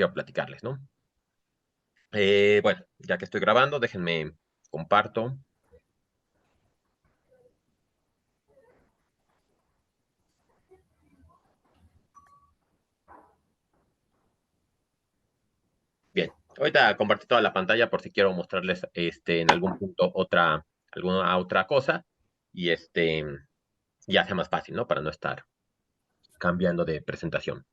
quiero platicarles, ¿no? Bueno, ya que estoy grabando, déjenme comparto. Bien, ahorita compartí toda la pantalla por si quiero mostrarles en algún punto alguna otra cosa y ya sea más fácil, ¿no? Para no estar cambiando de presentación.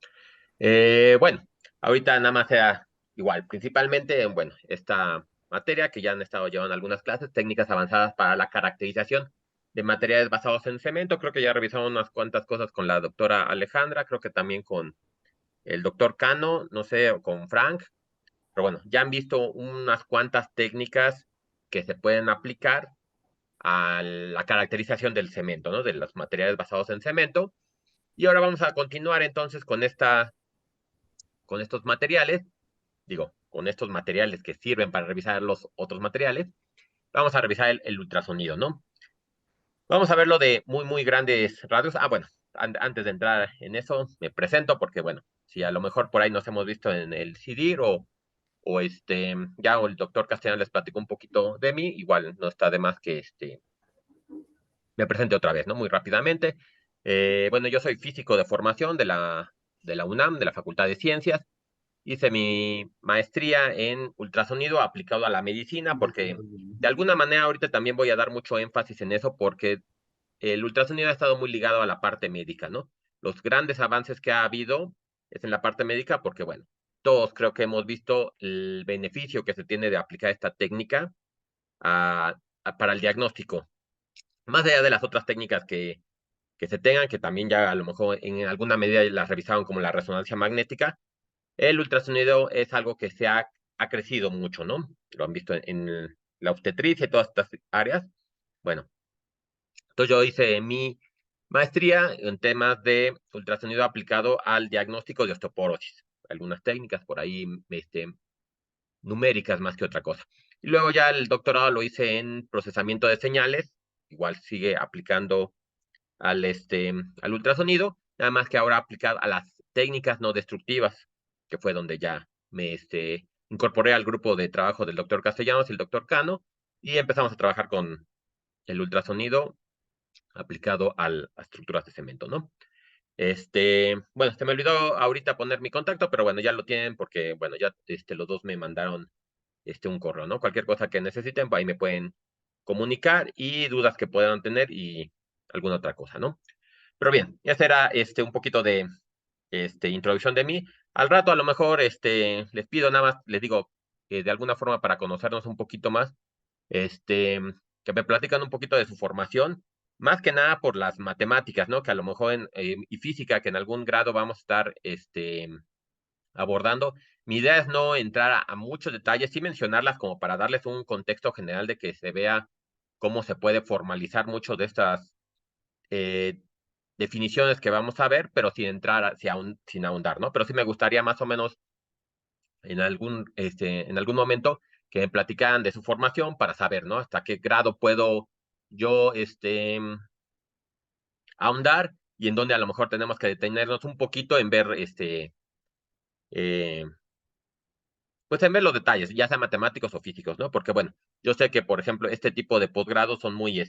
Bueno, ahorita nada más sea igual, principalmente, bueno, esta materia que ya han estado llevando algunas clases, técnicas avanzadas para la caracterización de materiales basados en cemento. Creo que ya revisamos unas cuantas cosas con la doctora Alejandra, creo que también con el doctor Cano, no sé, o con Frank, pero bueno, ya han visto unas cuantas técnicas que se pueden aplicar a la caracterización del cemento, ¿no? De los materiales basados en cemento. Y ahora vamos a continuar entonces con estos materiales, digo, con estos materiales que sirven para revisar los otros materiales. Vamos a revisar el ultrasonido, ¿no? Vamos a verlo de muy grandes radios. Bueno, antes de entrar en eso, me presento porque, bueno, si a lo mejor por ahí nos hemos visto en el CIDIR ya o el doctor Castellano les platicó un poquito de mí, igual no está de más que me presente otra vez, ¿no? Muy rápidamente. Bueno, yo soy físico de formación de la UNAM, de la Facultad de Ciencias. Hice mi maestría en ultrasonido aplicado a la medicina porque de alguna manera ahorita también voy a dar mucho énfasis en eso porque el ultrasonido ha estado muy ligado a la parte médica, ¿no? Los grandes avances que ha habido es en la parte médica porque, bueno, todos creo que hemos visto el beneficio que se tiene de aplicar esta técnica para el diagnóstico. Más allá de las otras técnicas que se tengan, que también ya a lo mejor en alguna medida las revisaron como la resonancia magnética, el ultrasonido es algo que ha crecido mucho, ¿no? Lo han visto en la obstetricia y todas estas áreas. Bueno, entonces yo hice mi maestría en temas de ultrasonido aplicado al diagnóstico de osteoporosis. Algunas técnicas por ahí, numéricas más que otra cosa. Y luego ya el doctorado lo hice en procesamiento de señales, igual sigue aplicando al ultrasonido, nada más que ahora aplicado a las técnicas no destructivas, que fue donde ya me incorporé al grupo de trabajo del doctor Castellanos y el doctor Cano, y empezamos a trabajar con el ultrasonido aplicado a estructuras de cemento, ¿no? Bueno, se me olvidó ahorita poner mi contacto, pero bueno, ya lo tienen porque, bueno, ya los dos me mandaron un correo, ¿no? Cualquier cosa que necesiten, ahí me pueden comunicar y dudas que puedan tener y alguna otra cosa, ¿no? Pero bien, ya será un poquito de introducción de mí. Al rato a lo mejor les pido nada más, les digo, de alguna forma para conocernos un poquito más, que me platican un poquito de su formación, más que nada por las matemáticas, ¿no? Que a lo mejor y física, que en algún grado vamos a estar abordando. Mi idea es no entrar a muchos detalles, sí mencionarlas como para darles un contexto general de que se vea cómo se puede formalizar mucho de estas eh, definiciones que vamos a ver, pero sin entrar, sin ahondar, ¿no? Pero sí me gustaría más o menos en algún momento que me platicaran de su formación para saber, ¿no? Hasta qué grado puedo yo, ahondar y en dónde a lo mejor tenemos que detenernos un poquito en ver, eh, pues en ver los detalles, ya sean matemáticos o físicos, ¿no? Porque, bueno, yo sé que, por ejemplo, este tipo de posgrados son muy,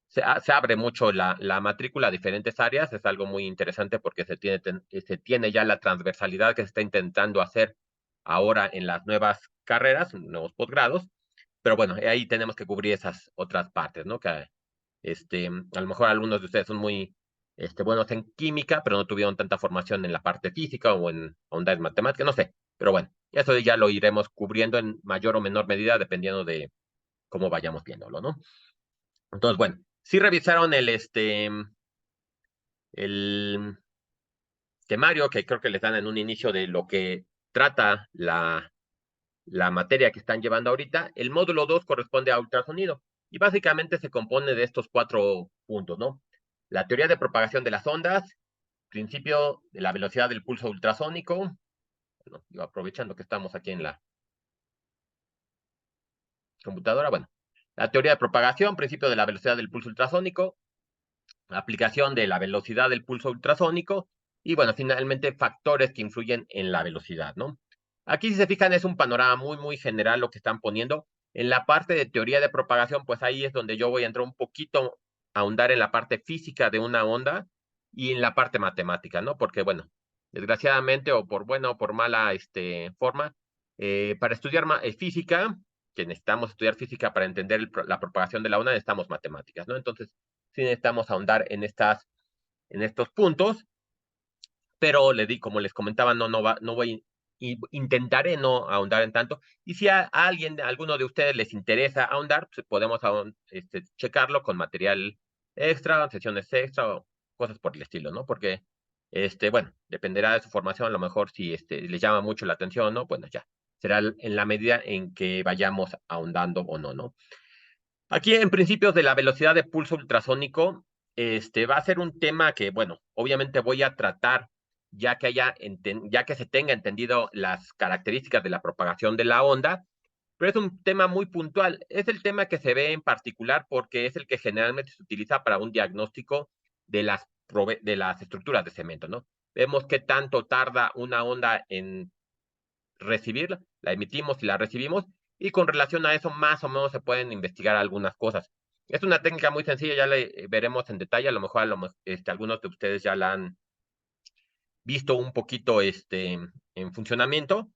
se abre mucho la matrícula a diferentes áreas, es algo muy interesante porque se tiene ya la transversalidad que se está intentando hacer ahora en las nuevas carreras, nuevos posgrados, pero bueno, ahí tenemos que cubrir esas otras partes, ¿no? Que a lo mejor algunos de ustedes son muy buenos en química, pero no tuvieron tanta formación en la parte física o en onda en matemática, no sé, pero bueno, eso ya lo iremos cubriendo en mayor o menor medida dependiendo de cómo vayamos viéndolo, ¿no? Entonces, bueno, sí revisaron el temario que creo que les dan en un inicio de lo que trata la materia que están llevando ahorita. El módulo 2 corresponde a ultrasonido y básicamente se compone de estos 4 puntos, ¿no? La teoría de propagación de las ondas, principio de la velocidad del pulso ultrasónico, bueno, yo aprovechando que estamos aquí en la computadora, bueno, la teoría de propagación, principio de la velocidad del pulso ultrasónico, aplicación de la velocidad del pulso ultrasónico y bueno, finalmente factores que influyen en la velocidad, ¿no? Aquí, si se fijan, es un panorama muy general lo que están poniendo. En la parte de teoría de propagación, pues ahí es donde yo voy a entrar un poquito a ahondar en la parte física de una onda y en la parte matemática, ¿no? Porque, bueno, desgraciadamente o por buena o por mala forma, para estudiar física, que necesitamos estudiar física para entender la propagación de la onda, necesitamos matemáticas, ¿no? Entonces, sí necesitamos ahondar en estos puntos, pero como les comentaba, no voy, intentaré no ahondar en tanto. Y si a alguien, a alguno de ustedes les interesa ahondar, pues podemos checarlo con material extra, sesiones extra o cosas por el estilo, ¿no? Porque, bueno, dependerá de su formación, a lo mejor si les llama mucho la atención, ¿no? Bueno, ya, será en la medida en que vayamos ahondando o no, ¿no? Aquí, en principios de la velocidad de pulso ultrasónico, va a ser un tema que, bueno, obviamente voy a tratar, ya que se tenga entendido las características de la propagación de la onda, pero es un tema muy puntual. Es el tema que se ve en particular porque es el que generalmente se utiliza para un diagnóstico de las estructuras de cemento, ¿no? Vemos qué tanto tarda una onda en recibirla, la emitimos y la recibimos, y con relación a eso más o menos se pueden investigar algunas cosas. Es una técnica muy sencilla, ya le veremos en detalle, a lo mejor, algunos de ustedes ya la han visto un poquito en funcionamiento,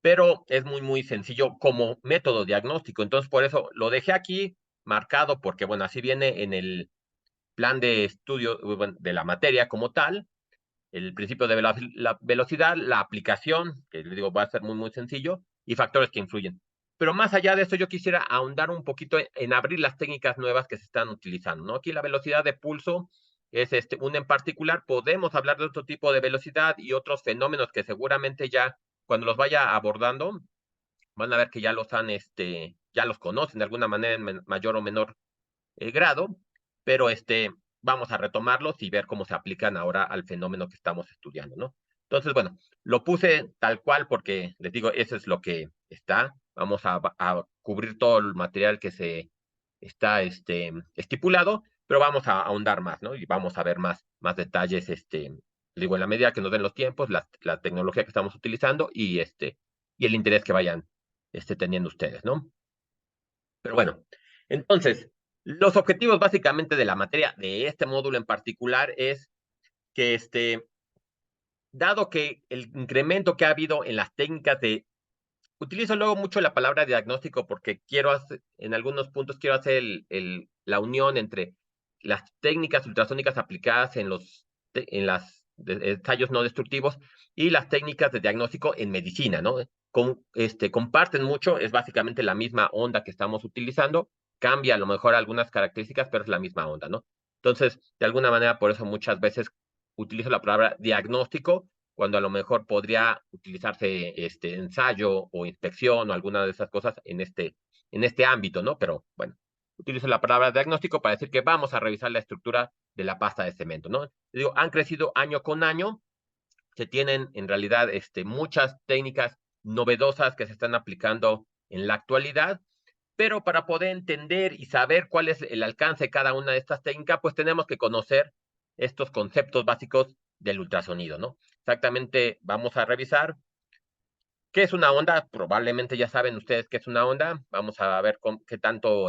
pero es muy sencillo como método diagnóstico. Entonces, por eso lo dejé aquí marcado, porque bueno, así viene en el plan de estudio de la materia como tal, el principio de la velocidad, la aplicación, que les digo va a ser muy sencillo, y factores que influyen. Pero más allá de esto, yo quisiera ahondar un poquito en abrir las técnicas nuevas que se están utilizando, ¿no? Aquí la velocidad de pulso es una en particular. Podemos hablar de otro tipo de velocidad y otros fenómenos que seguramente ya cuando los vaya abordando van a ver que ya los ya los conocen de alguna manera en mayor o menor grado, pero vamos a retomarlos y ver cómo se aplican ahora al fenómeno que estamos estudiando, ¿no? Entonces, bueno, lo puse tal cual porque les digo, eso es lo que está. Vamos a cubrir todo el material que se está estipulado, pero vamos a ahondar más, ¿no? Y vamos a ver más detalles, digo, en la medida que nos den los tiempos, la tecnología que estamos utilizando y el interés que vayan teniendo ustedes, ¿no? Pero bueno, entonces, los objetivos básicamente de la materia de este módulo en particular es que dado que el incremento que ha habido en las técnicas utilizo luego mucho la palabra diagnóstico porque en algunos puntos quiero hacer la unión entre las técnicas ultrasónicas aplicadas en las ensayos no destructivos y las técnicas de diagnóstico en medicina, ¿no? Comparten mucho, es básicamente la misma onda que estamos utilizando, cambia a lo mejor algunas características, pero es la misma onda, ¿no? Entonces, de alguna manera, por eso muchas veces utilizo la palabra diagnóstico cuando a lo mejor podría utilizarse ensayo o inspección o alguna de esas cosas en este ámbito, ¿no? Pero bueno, utilizo la palabra diagnóstico para decir que vamos a revisar la estructura de la pasta de cemento, ¿no? Digo, han crecido año con año, se tienen en realidad muchas técnicas novedosas que se están aplicando en la actualidad, pero para poder entender y saber cuál es el alcance de cada una de estas técnicas, pues tenemos que conocer estos conceptos básicos del ultrasonido, ¿no? Exactamente, vamos a revisar qué es una onda. Probablemente ya saben ustedes qué es una onda. Vamos a ver qué tanto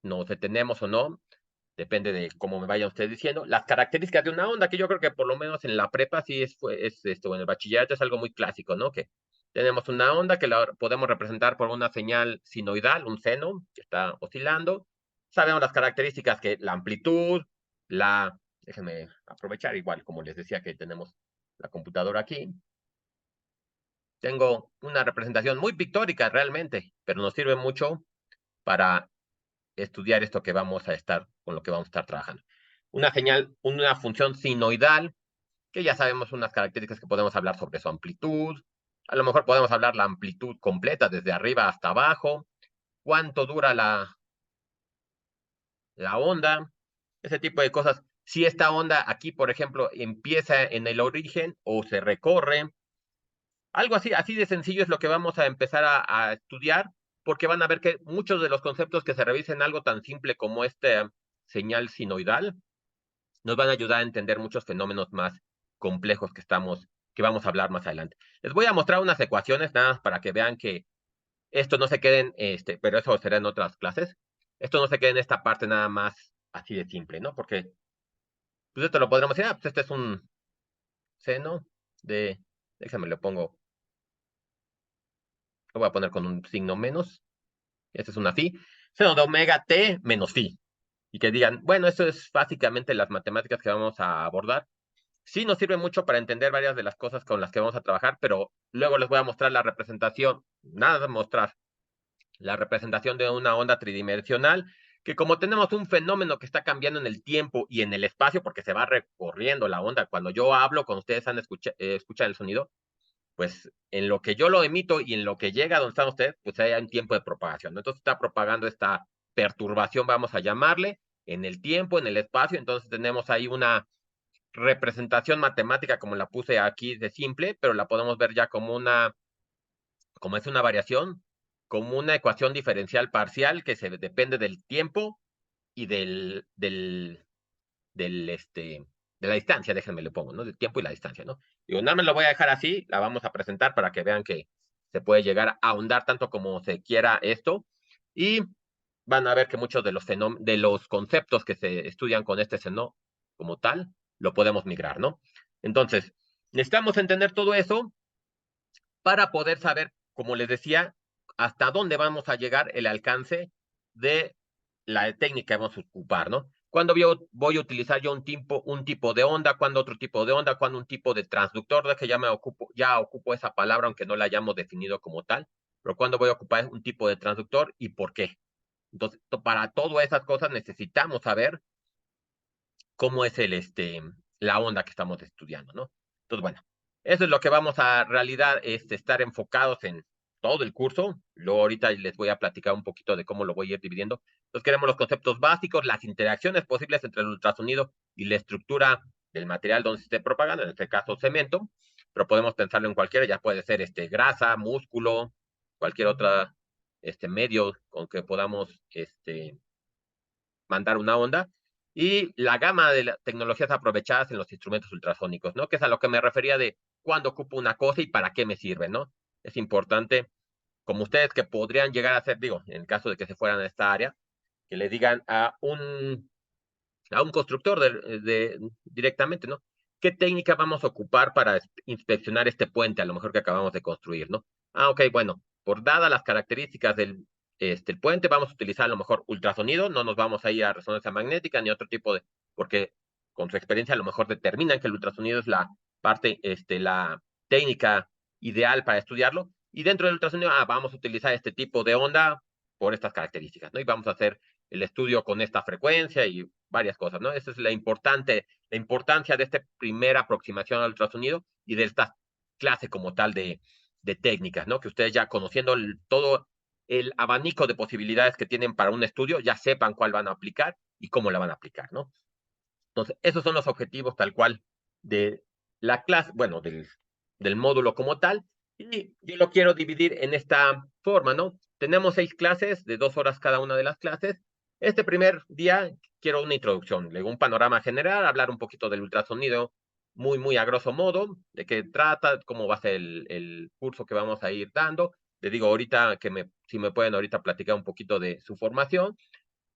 nos detenemos o no. Depende de cómo me vayan ustedes diciendo. Las características de una onda, que yo creo que por lo menos en la prepa sí o en el bachillerato es algo muy clásico, ¿no? Que tenemos una onda que la podemos representar por una señal sinoidal, un seno que está oscilando. Sabemos las características que la amplitud, déjenme aprovechar igual, como les decía que tenemos la computadora aquí. Tengo una representación muy pictórica realmente, pero nos sirve mucho para estudiar esto con lo que vamos a estar trabajando. Una función sinoidal, que ya sabemos unas características que podemos hablar sobre su amplitud. A lo mejor podemos hablar la amplitud completa desde arriba hasta abajo, cuánto dura la onda, ese tipo de cosas. Si esta onda aquí, por ejemplo, empieza en el origen o se recorre, algo así de sencillo es lo que vamos a empezar a estudiar, porque van a ver que muchos de los conceptos que se revisen algo tan simple como señal sinoidal nos van a ayudar a entender muchos fenómenos más complejos que vamos a hablar más adelante. Les voy a mostrar unas ecuaciones nada más para que vean que esto no se quede pero eso será en otras clases. Esto no se quede en esta parte nada más así de simple, ¿no? Porque, pues esto lo podremos decir, pues este es un seno de, déjame lo pongo, lo voy a poner con un signo menos, este es una phi, seno de omega t menos phi. Y que digan, bueno, eso es básicamente las matemáticas que vamos a abordar. Sí nos sirve mucho para entender varias de las cosas con las que vamos a trabajar, pero luego les voy a mostrar la representación, nada de mostrar, la representación de una onda tridimensional, que como tenemos un fenómeno que está cambiando en el tiempo y en el espacio, porque se va recorriendo la onda, cuando yo hablo, cuando ustedes escuchan el sonido, pues en lo que yo lo emito y en lo que llega a donde están ustedes, pues hay un tiempo de propagación, ¿no? Entonces está propagando esta perturbación, vamos a llamarle, en el tiempo, en el espacio, entonces tenemos ahí una representación matemática como la puse aquí de simple, pero la podemos ver ya como es una variación, como una ecuación diferencial parcial que depende del tiempo y de la distancia, déjenme le pongo, ¿no? Del tiempo y la distancia, ¿no? Digo, nada más lo voy a dejar así, la vamos a presentar para que vean que se puede llegar a ahondar tanto como se quiera esto. Y van a ver que muchos de los conceptos que se estudian con este seno como tal, lo podemos migrar, ¿no? Entonces, necesitamos entender todo eso para poder saber, como les decía, hasta dónde vamos a llegar el alcance de la técnica que vamos a ocupar, ¿no? Cuando voy a utilizar yo un tipo de onda, cuando otro tipo de onda, cuando un tipo de transductor, de que ya ocupo esa palabra, aunque no la hayamos definido como tal, pero cuando voy a ocupar un tipo de transductor y por qué. Entonces, para todas esas cosas necesitamos saber cómo es la onda que estamos estudiando, ¿no? Entonces, bueno, eso es lo que vamos a realidad estar enfocados en todo el curso. Luego ahorita les voy a platicar un poquito de cómo lo voy a ir dividiendo. Entonces queremos los conceptos básicos, las interacciones posibles entre el ultrasonido y la estructura del material donde se esté propagando, en este caso cemento, pero podemos pensarlo en cualquiera, ya puede ser grasa, músculo, cualquier otra medio con que podamos mandar una onda, y la gama de las tecnologías aprovechadas en los instrumentos ultrasónicos, ¿no? Que es a lo que me refería de cuándo ocupo una cosa y para qué me sirve, ¿no? Es importante, como ustedes que podrían llegar a hacer, digo, en caso de que se fueran a esta área, que le digan a un constructor directamente, ¿no? ¿Qué técnica vamos a ocupar para inspeccionar este puente, a lo mejor que acabamos de construir, ¿no? Ah, ok, bueno, por dadas las características el puente, vamos a utilizar a lo mejor ultrasonido, no nos vamos a ir a resonancia magnética ni otro tipo porque con su experiencia a lo mejor determinan que el ultrasonido es la parte, la técnica ideal para estudiarlo, y dentro del ultrasonido, vamos a utilizar este tipo de onda por estas características, ¿no? Y vamos a hacer el estudio con esta frecuencia y varias cosas, ¿no? Esa es la importancia de esta primera aproximación al ultrasonido y de esta clase como tal de técnicas, ¿no? Que ustedes ya conociendo todo el abanico de posibilidades que tienen para un estudio, ya sepan cuál van a aplicar y cómo la van a aplicar, ¿no? Entonces, esos son los objetivos tal cual de la clase, bueno, del módulo como tal, y yo lo quiero dividir en esta forma, ¿no? Tenemos 6 clases de 2 horas cada una de las clases. Este primer día quiero una introducción, luego un panorama general, hablar un poquito del ultrasonido, muy, muy a grosso modo, de qué trata, cómo va a ser el curso que vamos a ir dando. Les digo ahorita si me pueden ahorita platicar un poquito de su formación.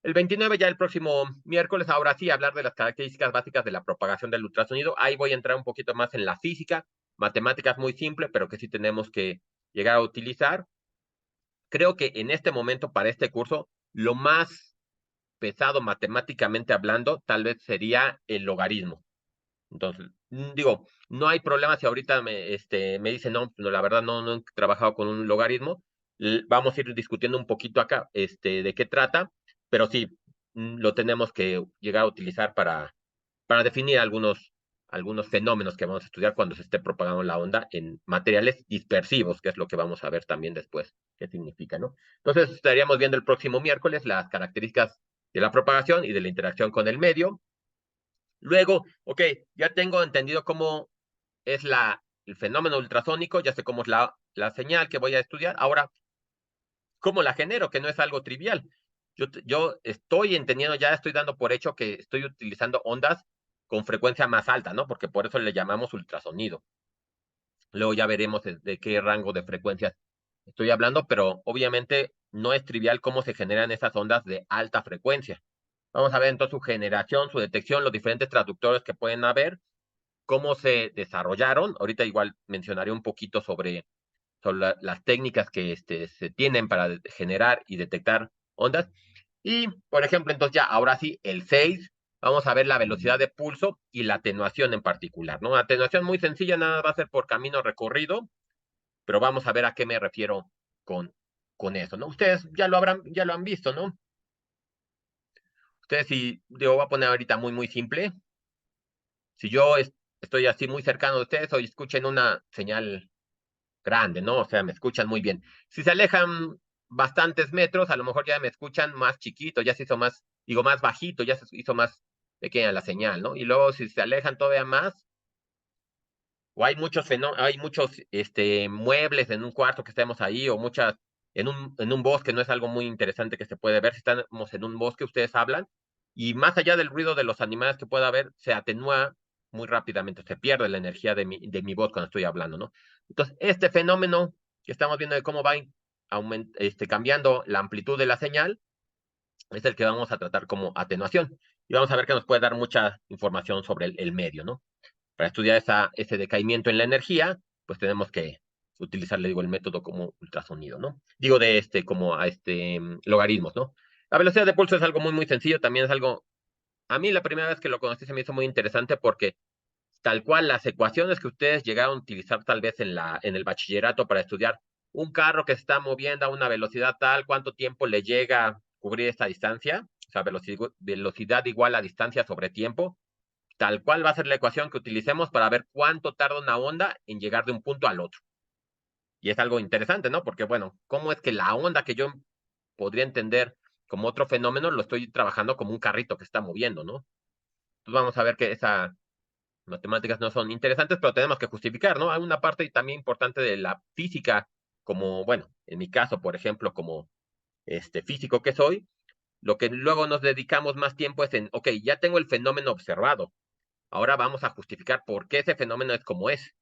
El 29, ya el próximo miércoles, ahora sí, hablar de las características básicas de la propagación del ultrasonido. Ahí voy a entrar un poquito más en la física, matemáticas muy simple, pero que sí tenemos que llegar a utilizar. Creo que en este momento, para este curso, lo más pesado matemáticamente hablando, tal vez sería el logaritmo. Entonces, digo, no hay problema si ahorita me dicen, no, no, la verdad no he trabajado con un logaritmo. Vamos a ir discutiendo un poquito acá de qué trata, pero sí, lo tenemos que llegar a utilizar para definir algunos fenómenos que vamos a estudiar cuando se esté propagando la onda en materiales dispersivos, que es lo que vamos a ver también después qué significa, ¿no? Entonces, estaríamos viendo el próximo miércoles las características de la propagación y de la interacción con el medio. Luego, ok, ya tengo entendido cómo es el fenómeno ultrasónico, ya sé cómo es la señal que voy a estudiar. Ahora, ¿cómo la genero? Que no es algo trivial. Yo estoy entendiendo, ya estoy dando por hecho que estoy utilizando ondas con frecuencia más alta, ¿no? Porque por eso le llamamos ultrasonido. Luego ya veremos de qué rango de frecuencias estoy hablando, pero obviamente no es trivial cómo se generan esas ondas de alta frecuencia. Vamos a ver entonces su generación, su detección, los diferentes traductores que pueden haber, cómo se desarrollaron. Ahorita igual mencionaré un poquito sobre las técnicas que se tienen para generar y detectar ondas. Y, por ejemplo, entonces ya, ahora sí, el 6, vamos a ver la velocidad de pulso y la atenuación en particular, ¿no? Atenuación muy sencilla, nada va a ser por camino recorrido, pero vamos a ver a qué me refiero con eso, ¿no? Ustedes ya lo han visto, ¿no? Ustedes, si yo voy a poner ahorita muy simple, si yo estoy así muy cercano de ustedes o escuchen una señal grande, ¿no? O sea, me escuchan muy bien. Si se alejan bastantes metros, a lo mejor ya me escuchan más chiquito, ya se hizo más, digo, más bajito, ya se hizo más pequeña la señal, ¿no? Y luego si se alejan todavía más, o hay muchos muebles en un cuarto que estemos ahí, o muchas, en un bosque, no es algo muy interesante que se puede ver. Si estamos en un bosque, ustedes hablan, y más allá del ruido de los animales que pueda haber, se atenúa muy rápidamente, se pierde la energía de mi voz cuando estoy hablando, ¿no? Entonces, este fenómeno que estamos viendo de cómo va cambiando la amplitud de la señal, es el que vamos a tratar como atenuación. Y vamos a ver que nos puede dar mucha información sobre el medio, ¿no? Para estudiar ese decaimiento en la energía, pues tenemos que utilizar, le digo, el método como ultrasonido, ¿no? Digo, como logaritmos, ¿no? La velocidad de pulso es algo muy sencillo, también es algo, a mí la primera vez que lo conocí se me hizo muy interesante porque tal cual las ecuaciones que ustedes llegaron a utilizar tal vez en el bachillerato para estudiar un carro que se está moviendo a una velocidad tal, cuánto tiempo le llega a cubrir esta distancia, o sea, velocidad igual a distancia sobre tiempo, tal cual va a ser la ecuación que utilicemos para ver cuánto tarda una onda en llegar de un punto al otro. Y es algo interesante, ¿no? Porque, bueno, ¿cómo es que la onda que yo podría entender como otro fenómeno lo estoy trabajando como un carrito que está moviendo, ¿no? Entonces vamos a ver que esas matemáticas no son interesantes, pero tenemos que justificar, ¿no? Hay una parte también importante de la física, como, bueno, en mi caso, por ejemplo, como físico que soy, lo que luego nos dedicamos más tiempo es en, ok, ya tengo el fenómeno observado, ahora vamos a justificar por qué ese fenómeno es como es.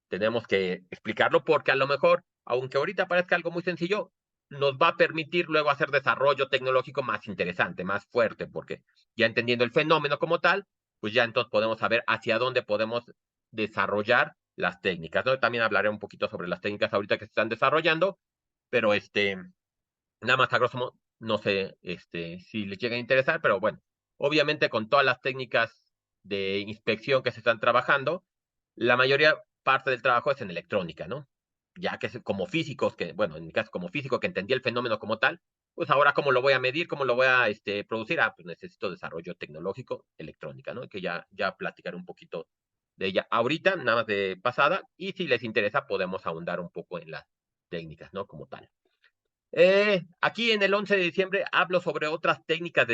Tenemos que explicarlo porque a lo mejor, aunque ahorita parezca algo muy sencillo, nos va a permitir luego hacer desarrollo tecnológico más interesante, más fuerte, porque ya entendiendo el fenómeno como tal, pues ya entonces podemos saber hacia dónde podemos desarrollar las técnicas, ¿no? También hablaré un poquito sobre las técnicas ahorita que se están desarrollando, pero nada más a grosso modo, no sé si les llega a interesar, pero bueno, obviamente con todas las técnicas de inspección que se están trabajando, la mayoría parte del trabajo es en electrónica, ¿no? Ya que como físicos, que, bueno, en mi caso como físico que entendía el fenómeno como tal, pues ahora cómo lo voy a medir, cómo lo voy a producir, pues necesito desarrollo tecnológico, electrónica, ¿no? Que ya platicaré un poquito de ella ahorita, nada más de pasada, y si les interesa podemos ahondar un poco en las técnicas, ¿no? Como tal. Aquí en el 11 de diciembre hablo sobre otras técnicas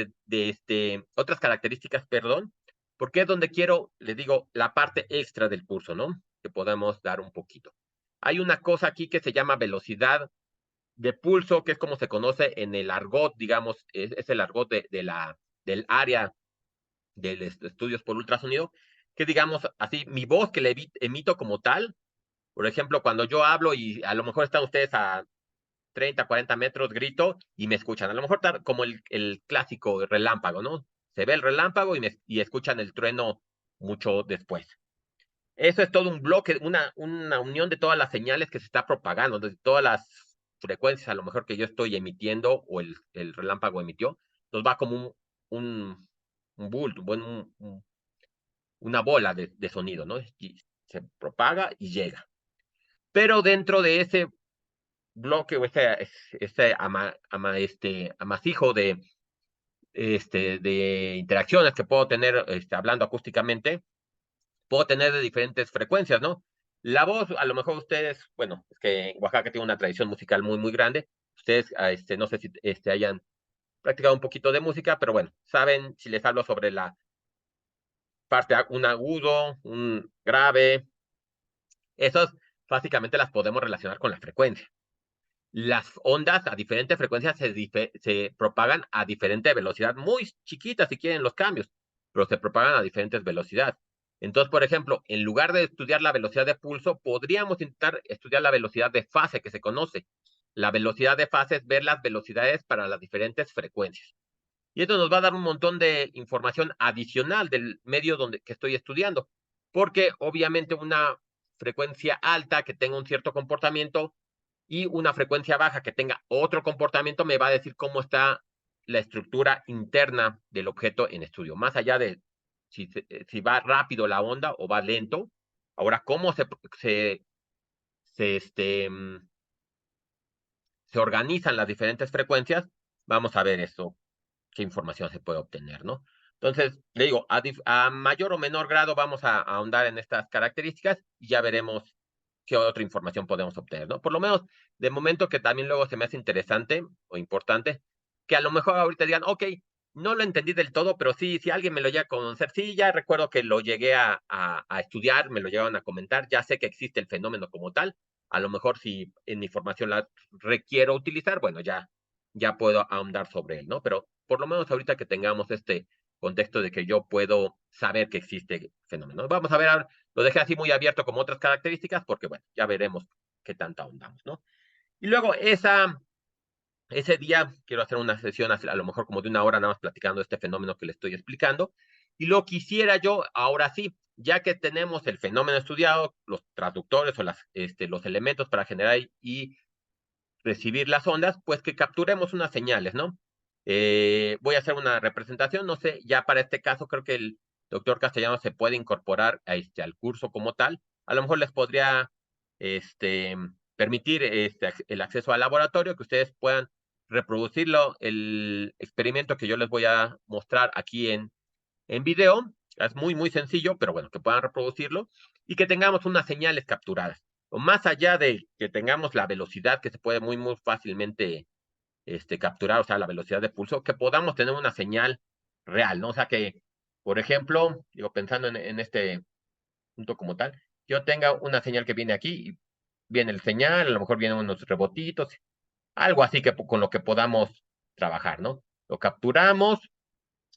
otras características, perdón, porque es donde quiero, les digo, la parte extra del curso, ¿no? Que podemos dar un poquito. Hay una cosa aquí que se llama velocidad de pulso, que es como se conoce en el argot, digamos, es el argot del área de los estudios por ultrasonido, que digamos así, mi voz que le emito como tal, por ejemplo, cuando yo hablo y a lo mejor están ustedes a 30, 40 metros, grito y me escuchan. A lo mejor como el clásico relámpago, ¿no? Se ve el relámpago y escuchan el trueno mucho después. Eso es todo un bloque, una unión de todas las señales que se está propagando, de todas las frecuencias a lo mejor que yo estoy emitiendo o el relámpago emitió. Entonces va como un bulto, una bola de sonido, ¿no? Y se propaga y llega. Pero dentro de ese bloque o amasijo de interacciones que puedo tener hablando acústicamente, puedo tener de diferentes frecuencias, ¿no? La voz, a lo mejor ustedes, bueno, es que Oaxaca tiene una tradición musical muy grande. Ustedes, no sé si hayan practicado un poquito de música, pero bueno, saben si les hablo sobre la parte, un agudo, un grave, esos básicamente las podemos relacionar con la frecuencia. Las ondas a diferentes frecuencias se propagan a diferente velocidad, muy chiquitas si quieren los cambios. pero se propagan a diferentes velocidades. Entonces, por ejemplo, en lugar de estudiar la velocidad de pulso, podríamos intentar estudiar la velocidad de fase que se conoce. La velocidad de fase es ver las velocidades para las diferentes frecuencias. Y esto nos va a dar un montón de información adicional del medio que estoy estudiando, porque obviamente una frecuencia alta que tenga un cierto comportamiento y una frecuencia baja que tenga otro comportamiento me va a decir cómo está la estructura interna del objeto en estudio, más allá de si va rápido la onda o va lento. Ahora, cómo se, este, se organizan las diferentes frecuencias, vamos a ver eso, qué información se puede obtener, ¿no? Entonces, le digo, a mayor o menor grado vamos a ahondar en estas características y ya veremos qué otra información podemos obtener, ¿no? Por lo menos, de momento que también luego se me hace interesante o importante, que a lo mejor ahorita digan, ok, no lo entendí del todo, pero sí, si alguien me lo llega a conocer, sí, ya recuerdo que lo llegué a estudiar, me lo llegaron a comentar, ya sé que existe el fenómeno como tal, a lo mejor si en mi formación la requiero utilizar, bueno, ya puedo ahondar sobre él, ¿no? Pero por lo menos ahorita que tengamos este contexto de que yo puedo saber que existe fenómeno. Vamos a ver, lo dejé así muy abierto como otras características, porque bueno, ya veremos qué tanta ahondamos, ¿no? Y luego ese día quiero hacer una sesión a lo mejor como de una hora nada más platicando este fenómeno que le estoy explicando. Y lo quisiera yo, ahora sí, ya que tenemos el fenómeno estudiado, los traductores o los elementos para generar y recibir las ondas, pues que capturemos unas señales, ¿no? Voy a hacer una representación, no sé, ya para este caso creo que el doctor Castellano se puede incorporar al curso como tal. A lo mejor les podría este, permitir el acceso al laboratorio, que ustedes puedan reproducirlo, el experimento que yo les voy a mostrar aquí en video. Es muy, muy sencillo, pero bueno, que puedan reproducirlo y que tengamos unas señales capturadas. O más allá de que tengamos la velocidad que se puede muy, muy fácilmente capturar, o sea, la velocidad de pulso, que podamos tener una señal real, ¿no? O sea, que, por ejemplo, digo, pensando en este punto como tal, yo tenga una señal que viene aquí, y viene el señal, a lo mejor vienen unos rebotitos, algo así que con lo que podamos trabajar, ¿no? Lo capturamos,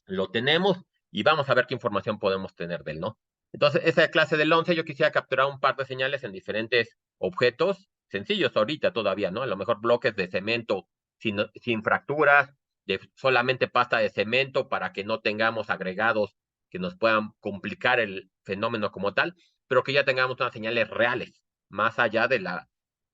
lo tenemos y vamos a ver qué información podemos tener de él, ¿no? Entonces, esa clase del 11 yo quisiera capturar un par de señales en diferentes objetos sencillos ahorita todavía, ¿no? A lo mejor bloques de cemento sin fracturas, de solamente pasta de cemento para que no tengamos agregados que nos puedan complicar el fenómeno como tal, pero que ya tengamos unas señales reales, más allá de la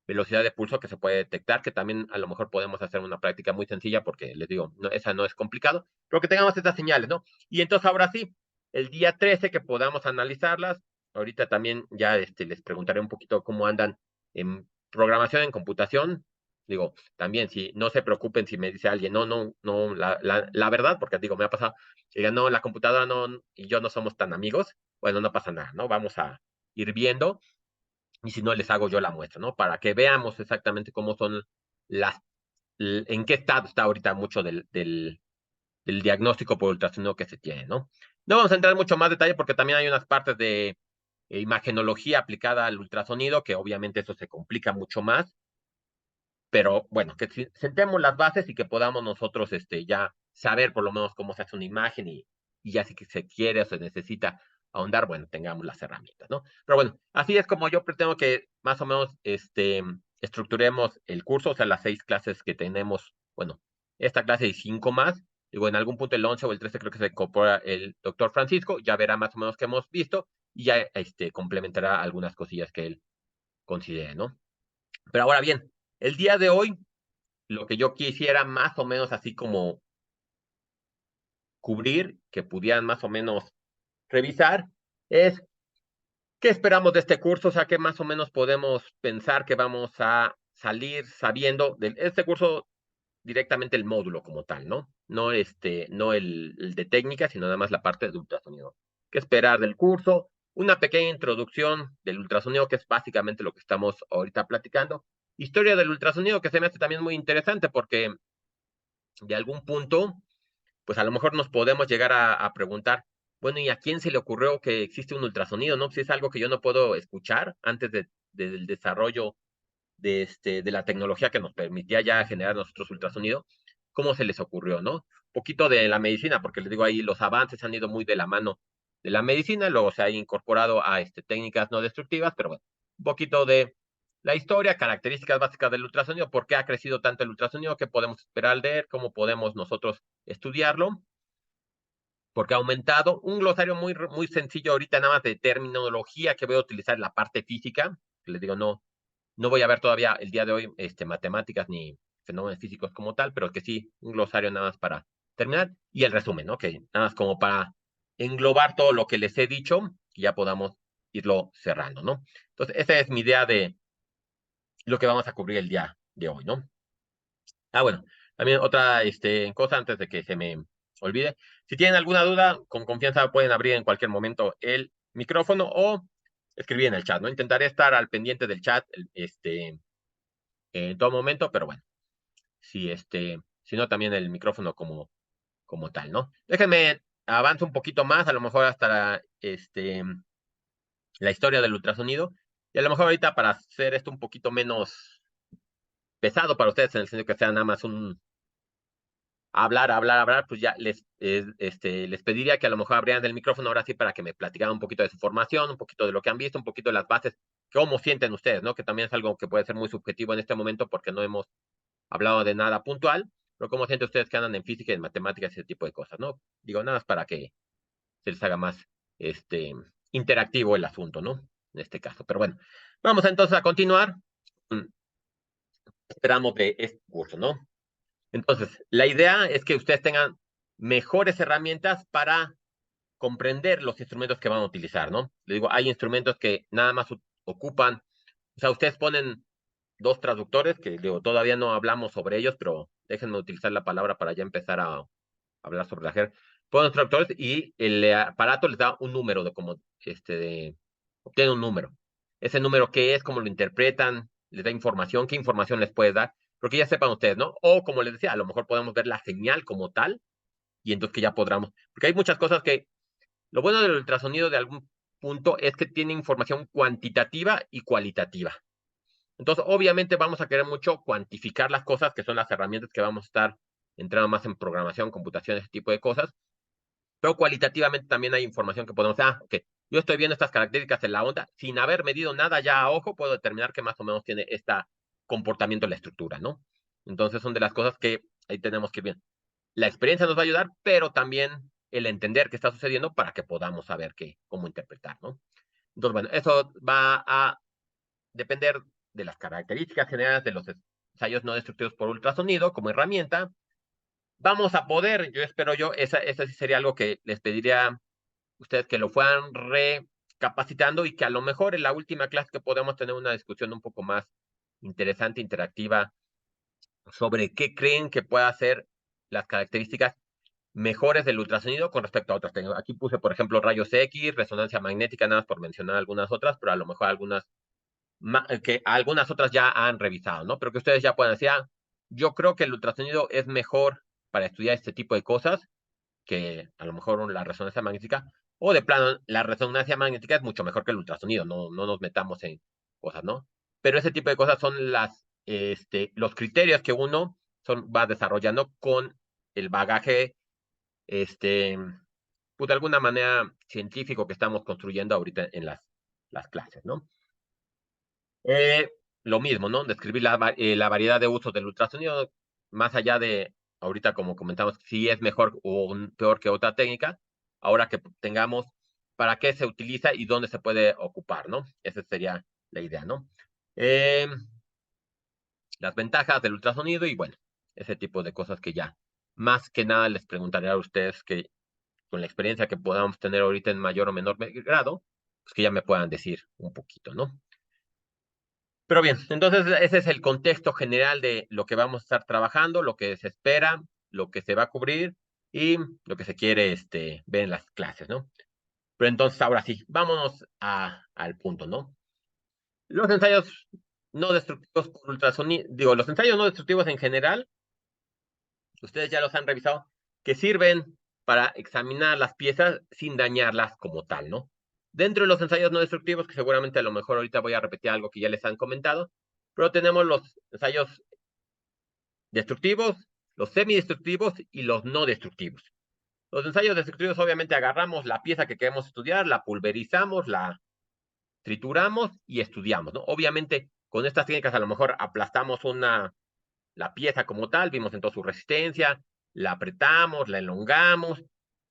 velocidad de pulso que se puede detectar, que también a lo mejor podemos hacer una práctica muy sencilla porque les digo, no, esa no es complicado, pero que tengamos estas señales, ¿no? Y entonces ahora sí, el día 13 que podamos analizarlas, ahorita también ya les preguntaré un poquito cómo andan en programación en computación. Digo, también si no se preocupen si me dice alguien, no, la verdad, porque digo, me ha pasado, que digan, no, la computadora no, y yo no somos tan amigos, bueno, no pasa nada, ¿no? Vamos a ir viendo y si no les hago yo la muestra, ¿no? Para que veamos exactamente cómo son las, en qué estado está ahorita mucho del diagnóstico por ultrasonido que se tiene, ¿no? No vamos a entrar en mucho más detalle porque también hay unas partes de imagenología aplicada al ultrasonido, que obviamente eso se complica mucho más, pero bueno, que sentemos las bases y que podamos nosotros ya saber por lo menos cómo se hace una imagen y ya si que se quiere o se necesita ahondar, bueno, tengamos las herramientas, ¿no? Pero bueno, así es como yo pretendo que más o menos estructuremos el curso, o sea, las 6 clases que tenemos, bueno, esta clase y 5 más, digo, en algún punto el 11 o el 13 creo que se incorpora el doctor Francisco, ya verá más o menos qué hemos visto y ya complementará algunas cosillas que él considere, ¿no? Pero ahora bien, el día de hoy lo que yo quisiera más o menos así como cubrir, que pudieran más o menos revisar, es qué esperamos de este curso, o sea, qué más o menos podemos pensar que vamos a salir sabiendo de este curso directamente el módulo como tal, ¿no? No el de técnica, sino nada más la parte de ultrasonido. ¿Qué esperar del curso? Una pequeña introducción del ultrasonido, que es básicamente lo que estamos ahorita platicando. Historia del ultrasonido, que se me hace también muy interesante porque de algún punto pues a lo mejor nos podemos llegar a preguntar, bueno, ¿y a quién se le ocurrió que existe un ultrasonido, no? Si es algo que yo no puedo escuchar antes del desarrollo de la tecnología que nos permitía ya generar nosotros ultrasonido, ¿cómo se les ocurrió, no? poquito de la medicina, porque les digo ahí, los avances han ido muy de la mano de la medicina, luego se ha incorporado a técnicas no destructivas, pero bueno, un poquito de la historia, características básicas del ultrasonido, por qué ha crecido tanto el ultrasonido, qué podemos esperar de él, cómo podemos nosotros estudiarlo, porque ha aumentado. Un glosario muy sencillo ahorita, nada más de terminología que voy a utilizar en la parte física. Les digo, no voy a ver todavía el día de hoy matemáticas ni fenómenos físicos como tal, pero que sí, un glosario nada más para terminar. Y el resumen, ¿no? Que nada más como para englobar todo lo que les he dicho y ya podamos irlo cerrando, ¿no? Entonces, esa es mi idea de lo que vamos a cubrir el día de hoy, ¿no? Bueno, también otra cosa antes de que se me olvide. Si tienen alguna duda, con confianza pueden abrir en cualquier momento el micrófono o escribir en el chat, ¿no? Intentaré estar al pendiente del chat en todo momento, pero bueno, si no, también el micrófono como tal, ¿no? Déjenme avanzo un poquito más, a lo mejor hasta la historia del ultrasonido, y a lo mejor ahorita para hacer esto un poquito menos pesado para ustedes, en el sentido que sea nada más un hablar, pues ya les pediría que a lo mejor abrieran el micrófono ahora sí para que me platicaran un poquito de su formación, un poquito de lo que han visto, un poquito de las bases, cómo sienten ustedes, ¿no? Que también es algo que puede ser muy subjetivo en este momento porque no hemos hablado de nada puntual, pero cómo sienten ustedes que andan en física y en matemáticas y ese tipo de cosas, ¿no? Digo, nada más para que se les haga más interactivo el asunto, ¿no? En este caso. Pero bueno, vamos entonces a continuar. Mm, Esperamos de este curso, ¿no? Entonces, la idea es que ustedes tengan mejores herramientas para comprender los instrumentos que van a utilizar, ¿no? Les digo, hay instrumentos que nada más ocupan, o sea, ustedes ponen dos traductores, que digo, todavía no hablamos sobre ellos, pero déjenme utilizar la palabra para ya empezar a hablar sobre la jerga. Ponen los traductores y el aparato les da un número de como, obtiene un número. Ese número, ¿qué es? ¿Cómo lo interpretan? ¿Les da información? ¿Qué información les puede dar? Porque ya sepan ustedes, ¿no? O como les decía, a lo mejor podemos ver la señal como tal y entonces que ya podamos, porque hay muchas cosas que, lo bueno del ultrasonido de algún punto es que tiene información cuantitativa y cualitativa. Entonces, obviamente vamos a querer mucho cuantificar las cosas, que son las herramientas que vamos a estar entrando más en programación, computación, ese tipo de cosas, pero cualitativamente también hay información que podemos, ok, yo estoy viendo estas características en la onda, sin haber medido nada ya a ojo, puedo determinar que más o menos tiene este comportamiento en la estructura, ¿no? Entonces son de las cosas que ahí tenemos que ver. La experiencia nos va a ayudar, pero también el entender qué está sucediendo para que podamos saber cómo interpretar, ¿no? Entonces, bueno, eso va a depender de las características generales de los ensayos no destructivos por ultrasonido como herramienta. Vamos a poder, yo espero esa sí sería algo que les pediría a ustedes que lo fueran recapacitando y que a lo mejor en la última clase que podamos tener una discusión un poco más interesante, interactiva, sobre qué creen que pueda ser las características mejores del ultrasonido con respecto a otras técnicas. Aquí puse, por ejemplo, rayos X, resonancia magnética, nada más por mencionar algunas otras, pero a lo mejor algunas otras ya han revisado, ¿no? Pero que ustedes ya puedan decir, yo creo que el ultrasonido es mejor para estudiar este tipo de cosas que a lo mejor la resonancia magnética, o de plano, la resonancia magnética es mucho mejor que el ultrasonido, no nos metamos en cosas, ¿no? Pero ese tipo de cosas son los criterios que uno va desarrollando con el bagaje, pues de alguna manera científico que estamos construyendo ahorita en las clases, ¿no? Eh, lo mismo, ¿no? Describir la variedad de usos del ultrasonido, más allá de, ahorita como comentamos, si es mejor o peor que otra técnica, ahora que tengamos para qué se utiliza y dónde se puede ocupar, ¿no? Esa sería la idea, ¿no? Eh, las ventajas del ultrasonido y bueno, ese tipo de cosas que ya, más que nada les preguntaré a ustedes que con la experiencia que podamos tener ahorita en mayor o menor grado, pues que ya me puedan decir un poquito, ¿no? Pero bien, entonces ese es el contexto general de lo que vamos a estar trabajando, lo que se espera, lo que se va a cubrir y lo que se quiere ver en las clases, ¿no? Pero entonces ahora sí, vámonos al punto, ¿no? Los ensayos no destructivos por ultrasonido, digo, los ensayos no destructivos en general, ustedes ya los han revisado, que sirven para examinar las piezas sin dañarlas como tal, ¿no? Dentro de los ensayos no destructivos, que seguramente a lo mejor ahorita voy a repetir algo que ya les han comentado, pero tenemos los ensayos destructivos, los semidestructivos y los no destructivos. Los ensayos destructivos, obviamente, agarramos la pieza que queremos estudiar, la pulverizamos, la trituramos y estudiamos, ¿no? Obviamente, con estas técnicas a lo mejor aplastamos la pieza como tal, vimos entonces su resistencia, la apretamos, la elongamos,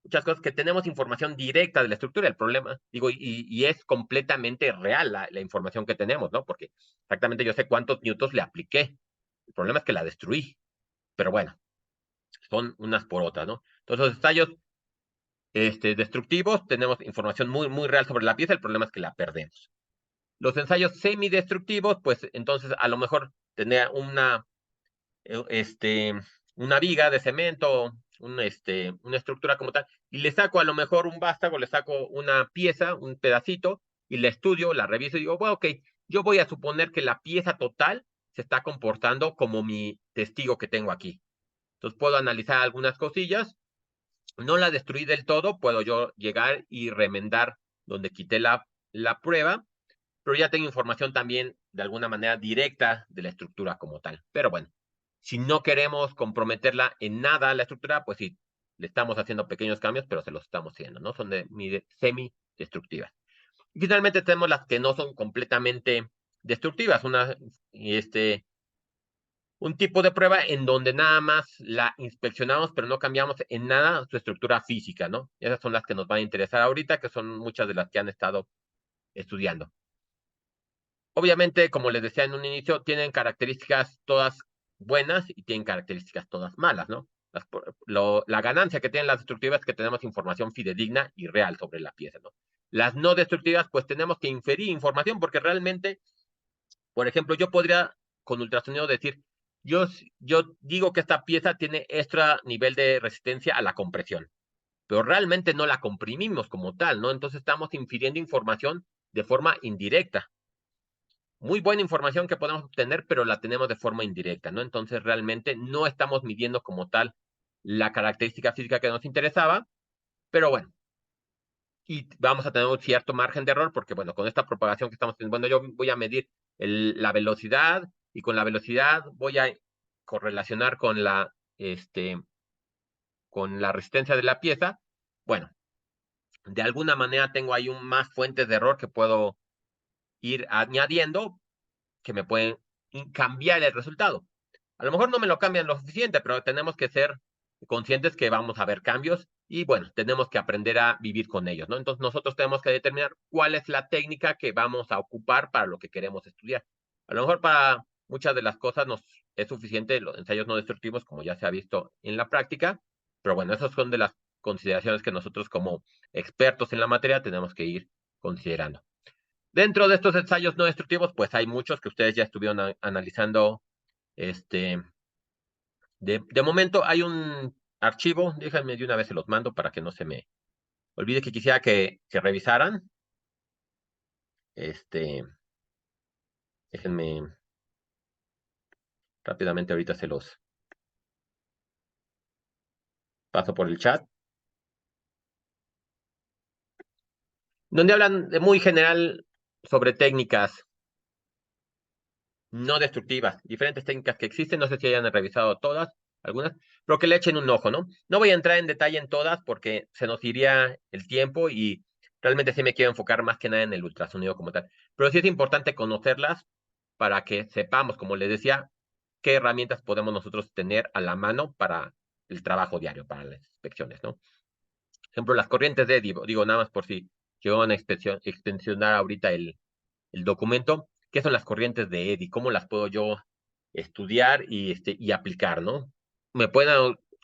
muchas cosas que tenemos información directa de la estructura. El problema, digo, y es completamente real la información que tenemos, ¿no? Porque exactamente yo sé cuántos newtons le apliqué. El problema es que la destruí, pero bueno, son unas por otras, ¿no? Entonces, los ensayos destructivos, tenemos información muy, muy real sobre la pieza, el problema es que la perdemos. Los ensayos semidestructivos, pues entonces a lo mejor tener eh, este, una viga de cemento, una estructura como tal, y le saco a lo mejor un vástago, le saco una pieza, un pedacito, y la estudio, la reviso y digo, bueno, ok, yo voy a suponer que la pieza total se está comportando como mi testigo que tengo aquí. Entonces puedo analizar algunas cosillas, no la destruí del todo, puedo yo llegar y remendar donde quité la prueba, pero ya tengo información también de alguna manera directa de la estructura como tal. Pero bueno, si no queremos comprometerla en nada a la estructura, pues sí, le estamos haciendo pequeños cambios, pero se los estamos haciendo, ¿no? Son semi-destructivas. Y finalmente tenemos las que no son completamente destructivas, un tipo de prueba en donde nada más la inspeccionamos, pero no cambiamos en nada su estructura física, ¿no? Esas son las que nos van a interesar ahorita, que son muchas de las que han estado estudiando. Obviamente, como les decía en un inicio, tienen características todas buenas y tienen características todas malas, ¿no? La ganancia que tienen las destructivas es que tenemos información fidedigna y real sobre la pieza, ¿no? Las no destructivas, pues tenemos que inferir información porque realmente, por ejemplo, yo podría con ultrasonido decir, yo digo que esta pieza tiene extra nivel de resistencia a la compresión, pero realmente no la comprimimos como tal, ¿no? Entonces estamos infiriendo información de forma indirecta, muy buena información que podemos obtener, pero la tenemos de forma indirecta, ¿no? Entonces realmente no estamos midiendo como tal la característica física que nos interesaba, pero bueno, y vamos a tener un cierto margen de error porque, bueno, con esta propagación que estamos teniendo, bueno, yo voy a medir la velocidad y con la velocidad voy a correlacionar con la resistencia de la pieza. Bueno, de alguna manera tengo ahí más fuentes de error que puedo ir añadiendo que me pueden cambiar el resultado. A lo mejor no me lo cambian lo suficiente, pero tenemos que ser conscientes que vamos a ver cambios y bueno, tenemos que aprender a vivir con ellos, ¿no? Entonces nosotros tenemos que determinar cuál es la técnica que vamos a ocupar para lo que queremos estudiar. A lo mejor para muchas de las cosas nos es suficiente los ensayos no destructivos, como ya se ha visto en la práctica, pero bueno, esas son de las consideraciones que nosotros como expertos en la materia tenemos que ir considerando. Dentro de estos ensayos no destructivos, pues hay muchos que ustedes ya estuvieron analizando. Este, de momento hay un archivo, déjenme de una vez se los mando para que no se me olvide que quisiera que revisaran. Este, déjenme rápidamente ahorita se los paso por el chat. Donde hablan de muy general sobre técnicas no destructivas, diferentes técnicas que existen, no sé si hayan revisado todas, algunas, pero que le echen un ojo, ¿no? No voy a entrar en detalle en todas porque se nos iría el tiempo y realmente sí me quiero enfocar más que nada en el ultrasonido como tal, pero sí es importante conocerlas para que sepamos, como les decía, qué herramientas podemos nosotros tener a la mano para el trabajo diario, para las inspecciones, ¿no? Por ejemplo, las corrientes de digo nada más por si yo van a extensionar ahorita el documento, qué son las corrientes de Eddy, cómo las puedo yo estudiar y aplicar, ¿no?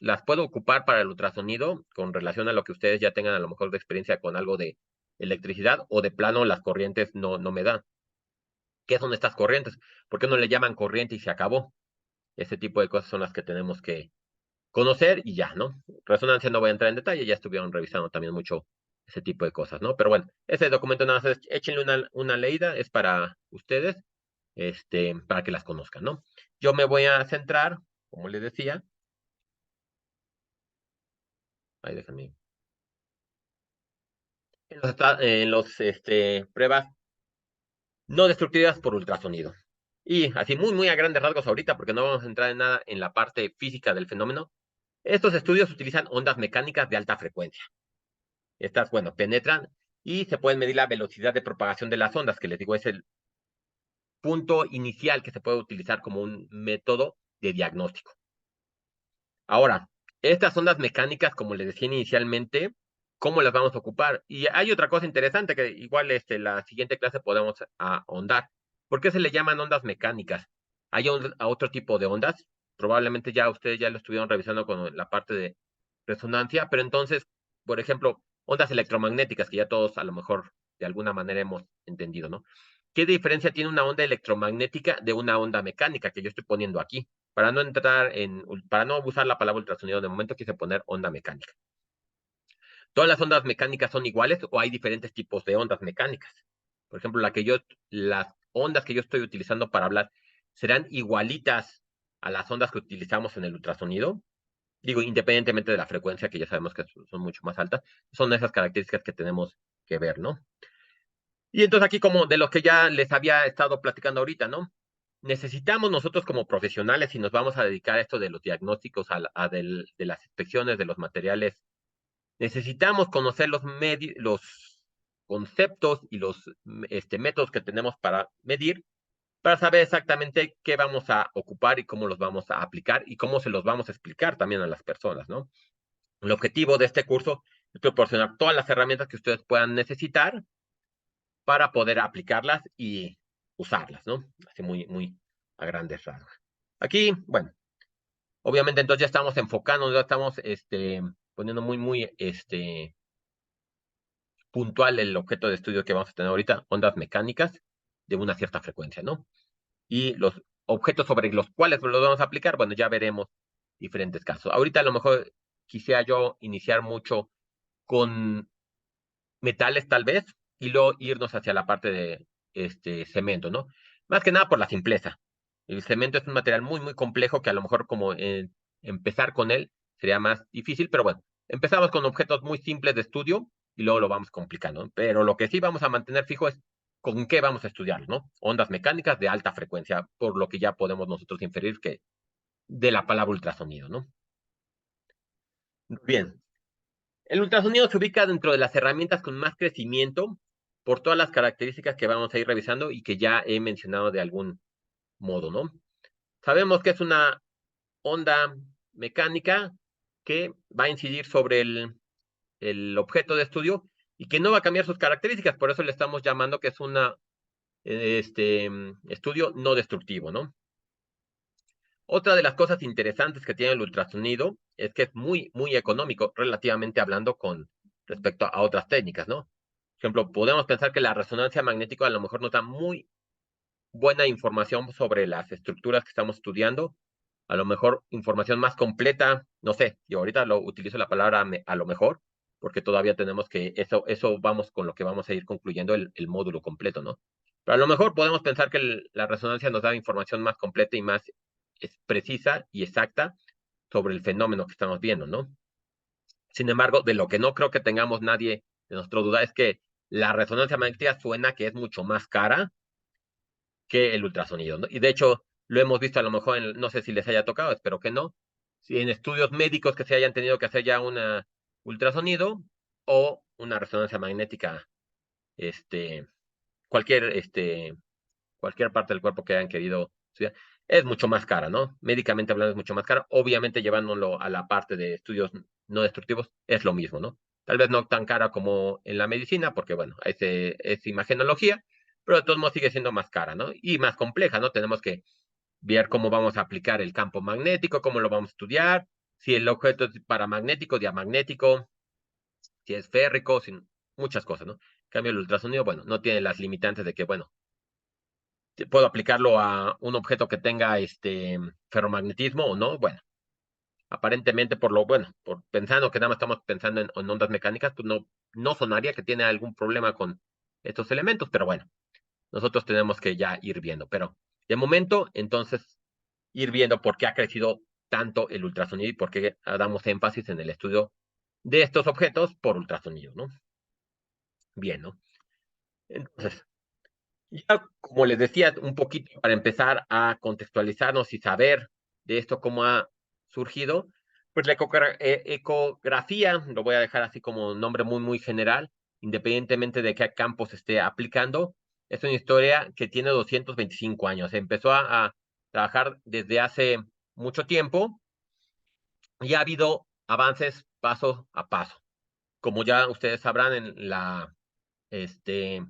Las puedo ocupar para el ultrasonido con relación a lo que ustedes ya tengan a lo mejor de experiencia con algo de electricidad o de plano las corrientes no me dan. ¿Qué son estas corrientes? ¿Por qué no le llaman corriente y se acabó? Ese tipo de cosas son las que tenemos que conocer y ya, ¿no? Resonancia no voy a entrar en detalle, ya estuvieron revisando también mucho ese tipo de cosas, ¿no? Pero bueno, ese documento nada más échenle una leída, es para ustedes, para que las conozcan, ¿no? Yo me voy a centrar, como les decía, ahí déjenme, en los pruebas no destructivas por ultrasonido. Y así muy a grandes rasgos ahorita, porque no vamos a entrar en nada en la parte física del fenómeno. Estos estudios utilizan ondas mecánicas de alta frecuencia. Estas, bueno, penetran y se puede medir la velocidad de propagación de las ondas, que les digo es el punto inicial que se puede utilizar como un método de diagnóstico. Ahora, estas ondas mecánicas, como les decía inicialmente, ¿cómo las vamos a ocupar? Y hay otra cosa interesante que igual la siguiente clase podemos ahondar. ¿Por qué se le llaman ondas mecánicas? Hay otro tipo de ondas, probablemente ya ustedes ya lo estuvieron revisando con la parte de resonancia, pero entonces, por ejemplo, ondas electromagnéticas, que ya todos a lo mejor de alguna manera hemos entendido, ¿no? ¿Qué diferencia tiene una onda electromagnética de una onda mecánica que yo estoy poniendo aquí? Para no usar la palabra ultrasonido de momento, quise poner onda mecánica. ¿Todas las ondas mecánicas son iguales o hay diferentes tipos de ondas mecánicas? Por ejemplo, las ondas que yo estoy utilizando para hablar, ¿serán igualitas a las ondas que utilizamos en el ultrasonido? Digo, independientemente de la frecuencia, que ya sabemos que son mucho más altas, son esas características que tenemos que ver, ¿no? Y entonces aquí como de lo que ya les había estado platicando ahorita, ¿no? Necesitamos nosotros como profesionales, si nos vamos a dedicar a esto de los diagnósticos, de las inspecciones de los materiales, necesitamos conocer los conceptos y los métodos que tenemos para medir, para saber exactamente qué vamos a ocupar y cómo los vamos a aplicar y cómo se los vamos a explicar también a las personas, ¿no? El objetivo de este curso es proporcionar todas las herramientas que ustedes puedan necesitar para poder aplicarlas y usarlas, ¿no? Así muy a grandes rasgos. Aquí, bueno, obviamente entonces ya estamos enfocando, ya estamos poniendo muy puntual el objeto de estudio que vamos a tener ahorita, ondas mecánicas de una cierta frecuencia, ¿no? Y los objetos sobre los cuales los vamos a aplicar, bueno, ya veremos diferentes casos. Ahorita a lo mejor quisiera yo iniciar mucho con metales tal vez, y luego irnos hacia la parte de cemento, ¿no? Más que nada por la simpleza. El cemento es un material muy complejo que a lo mejor como empezar con él sería más difícil, pero bueno, empezamos con objetos muy simples de estudio y luego lo vamos complicando, ¿no? Pero lo que sí vamos a mantener fijo es con qué vamos a estudiar, ¿no? Ondas mecánicas de alta frecuencia, por lo que ya podemos nosotros inferir que de la palabra ultrasonido, ¿no? Bien, el ultrasonido se ubica dentro de las herramientas con más crecimiento por todas las características que vamos a ir revisando y que ya he mencionado de algún modo, ¿no? Sabemos que es una onda mecánica que va a incidir sobre el objeto de estudio y que no va a cambiar sus características, por eso le estamos llamando que es una estudio no destructivo, ¿no? Otra de las cosas interesantes que tiene el ultrasonido es que es muy económico, relativamente hablando con respecto a otras técnicas, ¿no? Por ejemplo, podemos pensar que la resonancia magnética a lo mejor nos da muy buena información sobre las estructuras que estamos estudiando, a lo mejor información más completa, no sé, yo ahorita lo utilizo la palabra a lo mejor, porque todavía tenemos que, eso vamos con lo que vamos a ir concluyendo el módulo completo, ¿no? Pero a lo mejor podemos pensar que la resonancia nos da información más completa y más precisa y exacta sobre el fenómeno que estamos viendo, ¿no? Sin embargo, de lo que no creo que tengamos nadie de nuestra duda es que la resonancia magnética suena que es mucho más cara que el ultrasonido, ¿no? Y de hecho, lo hemos visto a lo mejor, no sé si les haya tocado, espero que no, si en estudios médicos que se hayan tenido que hacer ya una ultrasonido o una resonancia magnética, este, cualquier, cualquier parte del cuerpo que hayan querido estudiar, es mucho más cara, ¿no? Médicamente hablando es mucho más cara. Obviamente llevándolo a la parte de estudios no destructivos es lo mismo, ¿no? Tal vez no tan cara como en la medicina, porque bueno, es imagenología, pero de todos modos sigue siendo más cara, ¿no? Y más compleja, ¿no? Tenemos que ver cómo vamos a aplicar el campo magnético, cómo lo vamos a estudiar, si el objeto es paramagnético, diamagnético, si es férrico, sin muchas cosas, ¿no? En cambio, el ultrasonido, bueno, no tiene las limitantes de que, bueno, puedo aplicarlo a un objeto que tenga ferromagnetismo o no. Bueno, aparentemente por pensando que nada más estamos pensando en ondas mecánicas, pues no sonaría que tiene algún problema con estos elementos, pero bueno, nosotros tenemos que ya ir viendo. Pero de momento, entonces, ir viendo por qué ha crecido tanto el ultrasonido y por qué damos énfasis en el estudio de estos objetos por ultrasonido, ¿no? Bien, ¿no? Entonces, Ya, como les decía, un poquito para empezar a contextualizarnos y saber de esto cómo ha surgido, pues la ecografía, lo voy a dejar así como un nombre muy, muy general, independientemente de qué campo se esté aplicando, es una historia que tiene 225 años. Se empezó a trabajar desde hace mucho tiempo y ha habido avances paso a paso. Como ya ustedes sabrán, en la, este,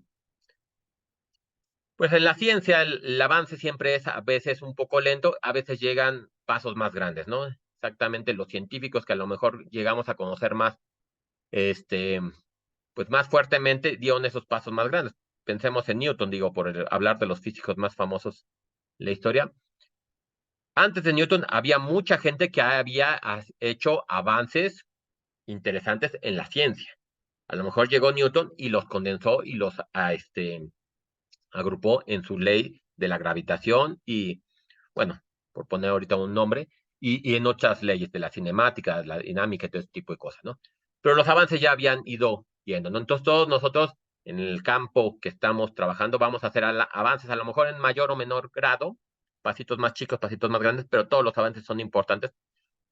pues en la ciencia el avance siempre es a veces un poco lento, a veces llegan pasos más grandes, ¿no? Exactamente los científicos que a lo mejor llegamos a conocer más, este, pues más fuertemente dieron esos pasos más grandes. Pensemos en Newton, digo, por hablar de los físicos más famosos de la historia. Antes de Newton había mucha gente que había hecho avances interesantes en la ciencia. A lo mejor llegó Newton y los condensó y los agrupó en su ley de la gravitación y, bueno, por poner ahorita un nombre, y en otras leyes de la cinemática, la dinámica y todo ese tipo de cosas, ¿no? Pero los avances ya habían ido yendo, ¿no? Entonces todos nosotros en el campo que estamos trabajando vamos a hacer avances, a lo mejor en mayor o menor grado, pasitos más chicos, pasitos más grandes, pero todos los avances son importantes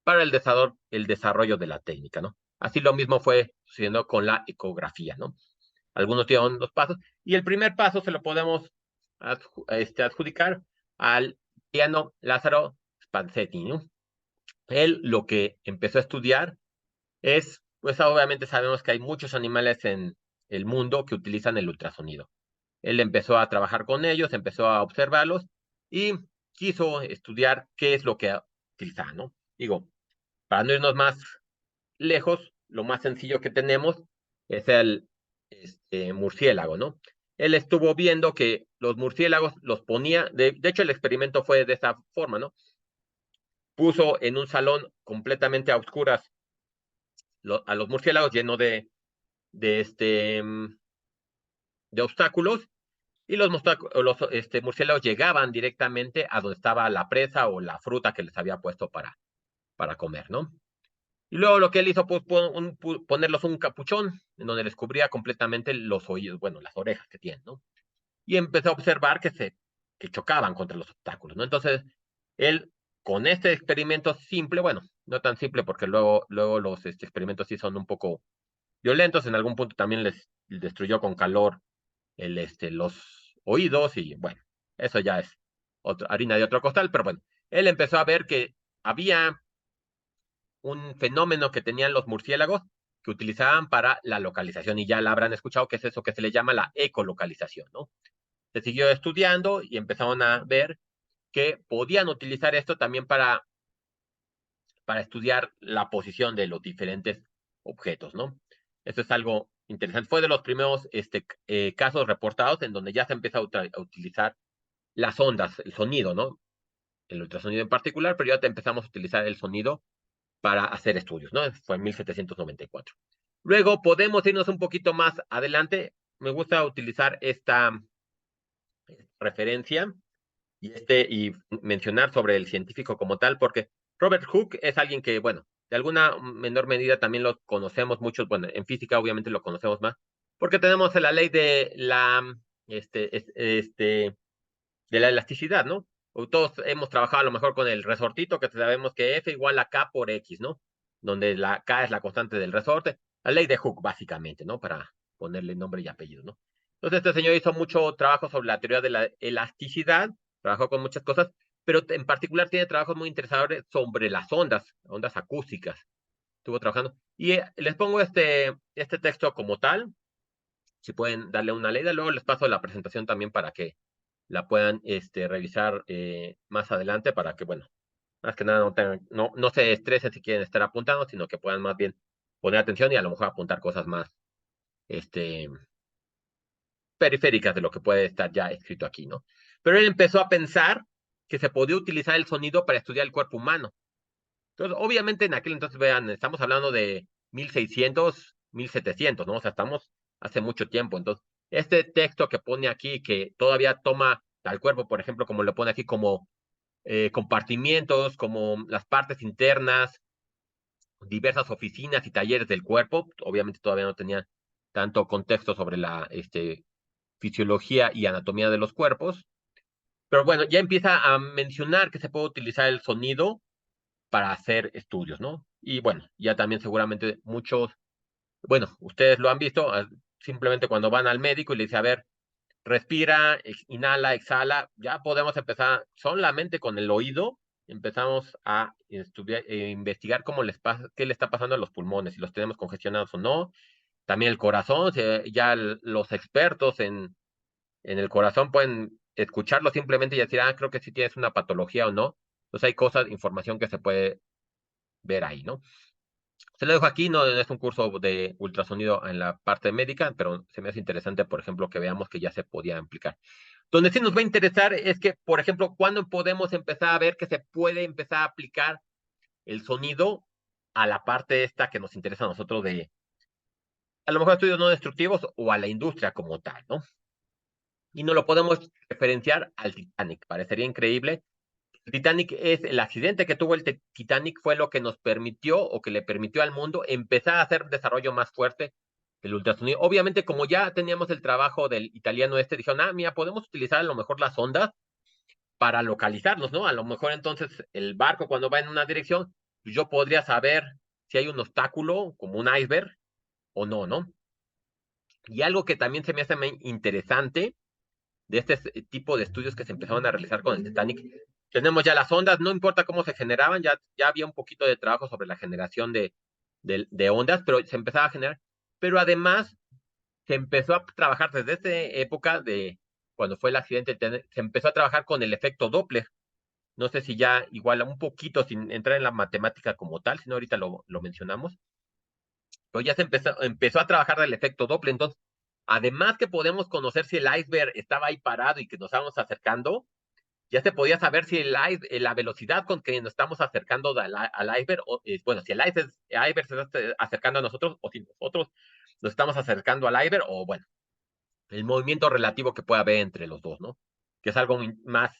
para el desarrollo de la técnica, ¿no? Así lo mismo fue sucediendo con la ecografía, ¿no? Algunos dieron los pasos, y el primer paso se lo podemos adjudicar al piano Lázaro Spansetti, ¿no? Él lo que empezó a estudiar es, pues obviamente sabemos que hay muchos animales en el mundo que utilizan el ultrasonido. Él empezó a trabajar con ellos, empezó a observarlos y quiso estudiar qué es lo que utilizan, ¿no? Digo, para no irnos más lejos, lo más sencillo que tenemos es el murciélago, ¿no? Él estuvo viendo que los murciélagos los ponía, de hecho el experimento fue de esa forma, ¿no? Puso en un salón completamente a oscuras a los murciélagos lleno de, este, de obstáculos y los murciélagos llegaban directamente a donde estaba la presa o la fruta que les había puesto para comer, ¿no? Y luego lo que él hizo, pues, ponerlos un capuchón en donde les cubría completamente los oídos, bueno, las orejas que tienen, ¿no? Y empezó a observar que chocaban contra los obstáculos, ¿no? Entonces, él, con este experimento simple, bueno, no tan simple porque luego los experimentos sí son un poco violentos, en algún punto también les destruyó con calor los oídos y bueno, eso ya es harina de otro costal, pero bueno, él empezó a ver que había un fenómeno que tenían los murciélagos que utilizaban para la localización, y ya la habrán escuchado, que es eso que se le llama la ecolocalización, ¿no? Se siguió estudiando y empezaron a ver que podían utilizar esto también para estudiar la posición de los diferentes objetos, ¿no? Eso es algo interesante. Fue de los primeros casos reportados en donde ya se empieza a utilizar las ondas, el sonido, ¿no? El ultrasonido en particular, pero ya te empezamos a utilizar el sonido para hacer estudios, ¿no? Fue en 1794. Luego podemos irnos un poquito más adelante. Me gusta utilizar esta referencia y mencionar sobre el científico como tal, porque Robert Hooke es alguien que, bueno, de alguna menor medida también lo conocemos muchos, bueno, en física obviamente lo conocemos más, porque tenemos la ley de de la elasticidad, ¿no? O todos hemos trabajado a lo mejor con el resortito, que sabemos que F igual a K por X, ¿no? Donde la K es la constante del resorte. La ley de Hooke, básicamente, ¿no? Para ponerle nombre y apellido, ¿no? Entonces, este señor hizo mucho trabajo sobre la teoría de la elasticidad, trabajó con muchas cosas, pero en particular tiene trabajos muy interesantes sobre las ondas acústicas. Estuvo trabajando. Y les pongo este texto como tal, si pueden darle una leída, luego les paso la presentación también para que la puedan revisar más adelante para que, bueno, más que nada no se estresen si quieren estar apuntando, sino que puedan más bien poner atención y a lo mejor apuntar cosas más este, periféricas de lo que puede estar ya escrito aquí, ¿no? Pero él empezó a pensar que se podía utilizar el sonido para estudiar el cuerpo humano. Entonces, obviamente en aquel entonces, vean, estamos hablando de 1600, 1700, ¿no? O sea, estamos hace mucho tiempo. Entonces, este texto que pone aquí, que todavía toma al cuerpo, por ejemplo, como lo pone aquí, como compartimientos, como las partes internas, diversas oficinas y talleres del cuerpo, obviamente todavía no tenía tanto contexto sobre fisiología y anatomía de los cuerpos. Pero bueno, ya empieza a mencionar que se puede utilizar el sonido para hacer estudios, ¿no? Y bueno, ya también seguramente muchos, bueno, ustedes lo han visto, simplemente cuando van al médico y le dice, a ver, respira, inhala, exhala, ya podemos empezar solamente con el oído, empezamos a estudiar, investigar cómo les pasa, qué le está pasando a los pulmones, si los tenemos congestionados o no. También el corazón, ya los expertos en el corazón pueden escucharlo simplemente y decir, ah, creo que sí tienes una patología o no. Entonces hay cosas, información que se puede ver ahí, ¿no? Se lo dejo aquí, no es un curso de ultrasonido en la parte médica, pero se me hace interesante, por ejemplo, que veamos que ya se podía aplicar. Donde sí nos va a interesar es que, por ejemplo, ¿cuándo podemos empezar a ver que se puede empezar a aplicar el sonido a la parte esta que nos interesa a nosotros de, a lo mejor estudios no destructivos o a la industria como tal, ¿no? Y no lo podemos referenciar al Titanic. Parecería increíble. El Titanic es el accidente que tuvo el Titanic fue lo que nos permitió o que le permitió al mundo empezar a hacer desarrollo más fuerte del ultrasonido. Obviamente, como ya teníamos el trabajo del italiano este, dijeron, ah, mira, podemos utilizar a lo mejor las ondas para localizarlos, ¿no? A lo mejor entonces el barco cuando va en una dirección, pues yo podría saber si hay un obstáculo como un iceberg o no, ¿no? Y algo que también se me hace interesante de este tipo de estudios que se empezaron a realizar con el Titanic. Tenemos ya las ondas, no importa cómo se generaban, ya había un poquito de trabajo sobre la generación de ondas, pero se empezaba a generar. Pero además se empezó a trabajar desde esa época de cuando fue el accidente, se empezó a trabajar con el efecto Doppler. No sé si ya igual un poquito sin entrar en la matemática como tal, sino ahorita lo mencionamos, pero ya se empezó a trabajar del efecto Doppler. Entonces, además que podemos conocer si el iceberg estaba ahí parado y que nos estábamos acercando, ya se podía saber si la velocidad con que nos estamos acercando al iceberg, bueno, si el iceberg se está acercando a nosotros o si nosotros nos estamos acercando al iceberg o bueno, el movimiento relativo que puede haber entre los dos, ¿no? Que es algo más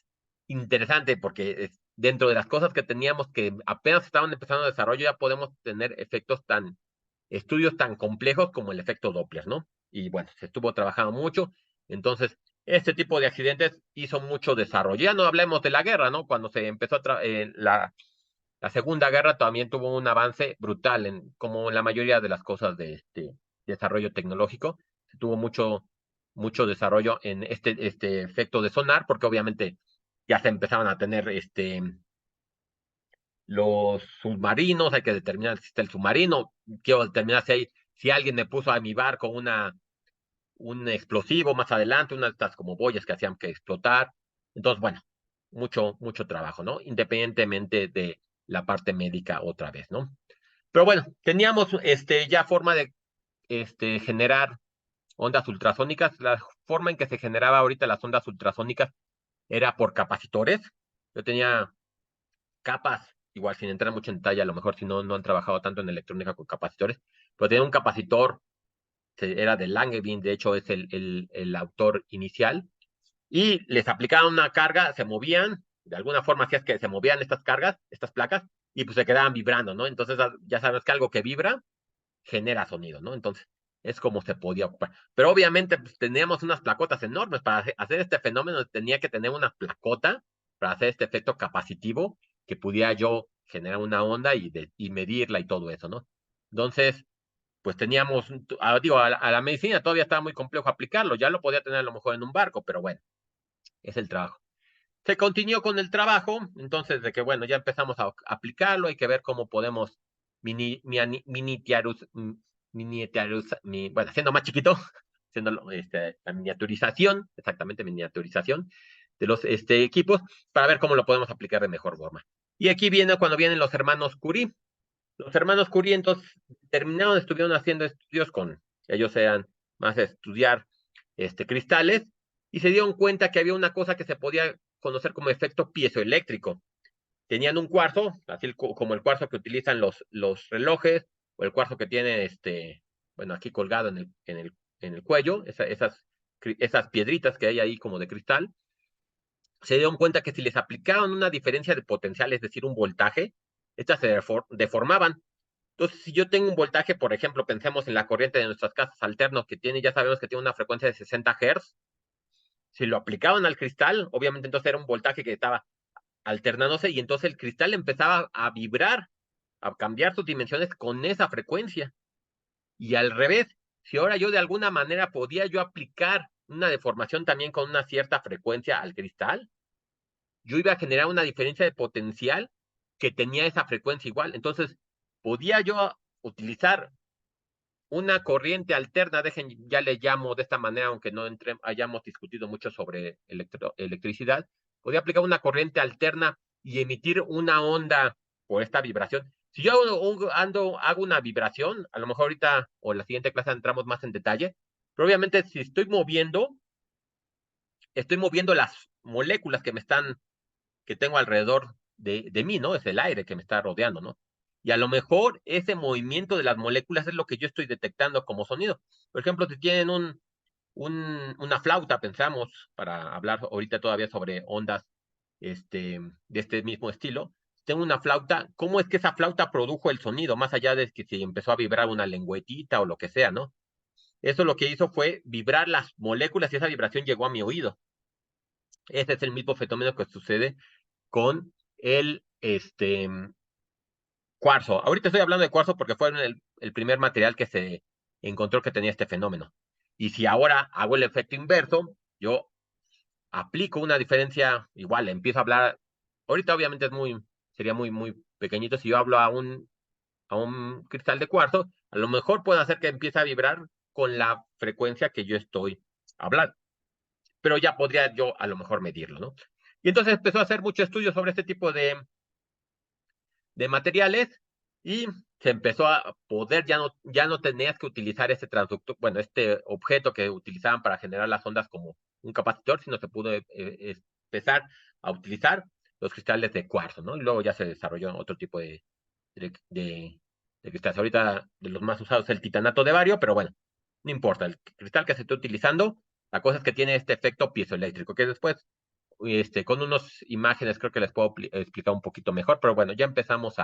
interesante porque dentro de las cosas que teníamos que apenas estaban empezando el desarrollo, ya podemos tener estudios tan complejos como el efecto Doppler, ¿no? Y bueno, se estuvo trabajando mucho, entonces este tipo de accidentes hizo mucho desarrollo. Ya no hablemos de la guerra, ¿no? Cuando se empezó la Segunda Guerra también tuvo un avance brutal, como la mayoría de las cosas de este desarrollo tecnológico. Se tuvo mucho desarrollo en este efecto de sonar, porque obviamente ya se empezaban a tener los submarinos, hay que determinar si está el submarino, quiero determinar si alguien me puso a mi barco un explosivo más adelante, unas de estas como boyas que hacían que explotar. Entonces, bueno, mucho trabajo, ¿no? Independientemente de la parte médica otra vez, ¿no? Pero bueno, teníamos ya forma de generar ondas ultrasónicas. La forma en que se generaba ahorita las ondas ultrasónicas era por capacitores. Yo tenía capas, igual sin entrar mucho en detalle, a lo mejor si no han trabajado tanto en electrónica con capacitores, pero tenía un capacitor, era de Langevin, de hecho es el autor inicial, y les aplicaban una carga, se movían, de alguna forma hacías que se movían estas cargas, estas placas, y pues se quedaban vibrando, ¿no? Entonces ya sabes que algo que vibra genera sonido, ¿no? Entonces es como se podía ocupar. Pero obviamente pues, teníamos unas placotas enormes para hacer este fenómeno, tenía que tener una placota para hacer este efecto capacitivo que pudiera yo generar una onda y medirla y todo eso, ¿no? Entonces, pues teníamos, digo, a la medicina todavía estaba muy complejo aplicarlo, ya lo podía tener a lo mejor en un barco, pero bueno, es el trabajo. Se continuó con el trabajo, entonces de que bueno, ya empezamos a aplicarlo, hay que ver cómo podemos bueno, haciendo más chiquito, haciendo la miniaturización, exactamente miniaturización de los equipos, para ver cómo lo podemos aplicar de mejor forma. Y aquí viene cuando vienen los hermanos Curie. Los hermanos Curie entonces estuvieron haciendo estudios con, ellos eran más a estudiar cristales, y se dieron cuenta que había una cosa que se podía conocer como efecto piezoeléctrico. Tenían un cuarzo, así como el cuarzo que utilizan los relojes, o el cuarzo que tiene bueno, aquí colgado en el cuello, esas piedritas que hay ahí como de cristal. Se dieron cuenta que si les aplicaban una diferencia de potencial, es decir, un voltaje, estas se deformaban. Entonces, si yo tengo un voltaje, por ejemplo, pensemos en la corriente de nuestras casas alternos que tiene, ya sabemos que tiene una frecuencia de 60 Hz, si lo aplicaban al cristal, obviamente entonces era un voltaje que estaba alternándose y entonces el cristal empezaba a vibrar, a cambiar sus dimensiones con esa frecuencia. Y al revés, si ahora yo de alguna manera podía yo aplicar una deformación también con una cierta frecuencia al cristal, yo iba a generar una diferencia de potencial que tenía esa frecuencia igual. Entonces, podía yo utilizar una corriente alterna, dejen, ya le llamo de esta manera, aunque no hayamos discutido mucho sobre electricidad, podía aplicar una corriente alterna y emitir una onda por esta vibración. Si yo hago una vibración, a lo mejor ahorita o en la siguiente clase entramos más en detalle, pero obviamente si estoy moviendo las moléculas que tengo alrededor de mí, ¿no? Es el aire que me está rodeando, ¿no? Y a lo mejor ese movimiento de las moléculas es lo que yo estoy detectando como sonido. Por ejemplo, si tienen una flauta, pensamos, para hablar ahorita todavía sobre ondas de este mismo estilo, tengo una flauta, ¿cómo es que esa flauta produjo el sonido? Más allá de que si empezó a vibrar una lengüetita o lo que sea, ¿no? Eso lo que hizo fue vibrar las moléculas y esa vibración llegó a mi oído. Ese es el mismo fenómeno que sucede con el cuarzo. Ahorita estoy hablando de cuarzo porque fue el primer material que se encontró que tenía este fenómeno. Y si ahora hago el efecto inverso, yo aplico una diferencia igual, empiezo a hablar, ahorita obviamente sería muy pequeñito, si yo hablo a un cristal de cuarzo, a lo mejor puedo hacer que empiece a vibrar con la frecuencia que yo estoy hablando, pero ya podría yo a lo mejor medirlo, ¿no? Y entonces empezó a hacer mucho estudio sobre este tipo de materiales y se empezó a poder, ya no tenías que utilizar este transductor, bueno, este objeto que utilizaban para generar las ondas como un capacitor, sino se pudo empezar a utilizar los cristales de cuarzo, ¿no? Y luego ya se desarrolló otro tipo de cristales. Ahorita de los más usados es el titanato de bario, pero bueno, no importa, el cristal que se esté utilizando, la cosa es que tiene este efecto piezoeléctrico, que después con unas imágenes creo que les puedo explicar un poquito mejor, pero bueno, ya empezamos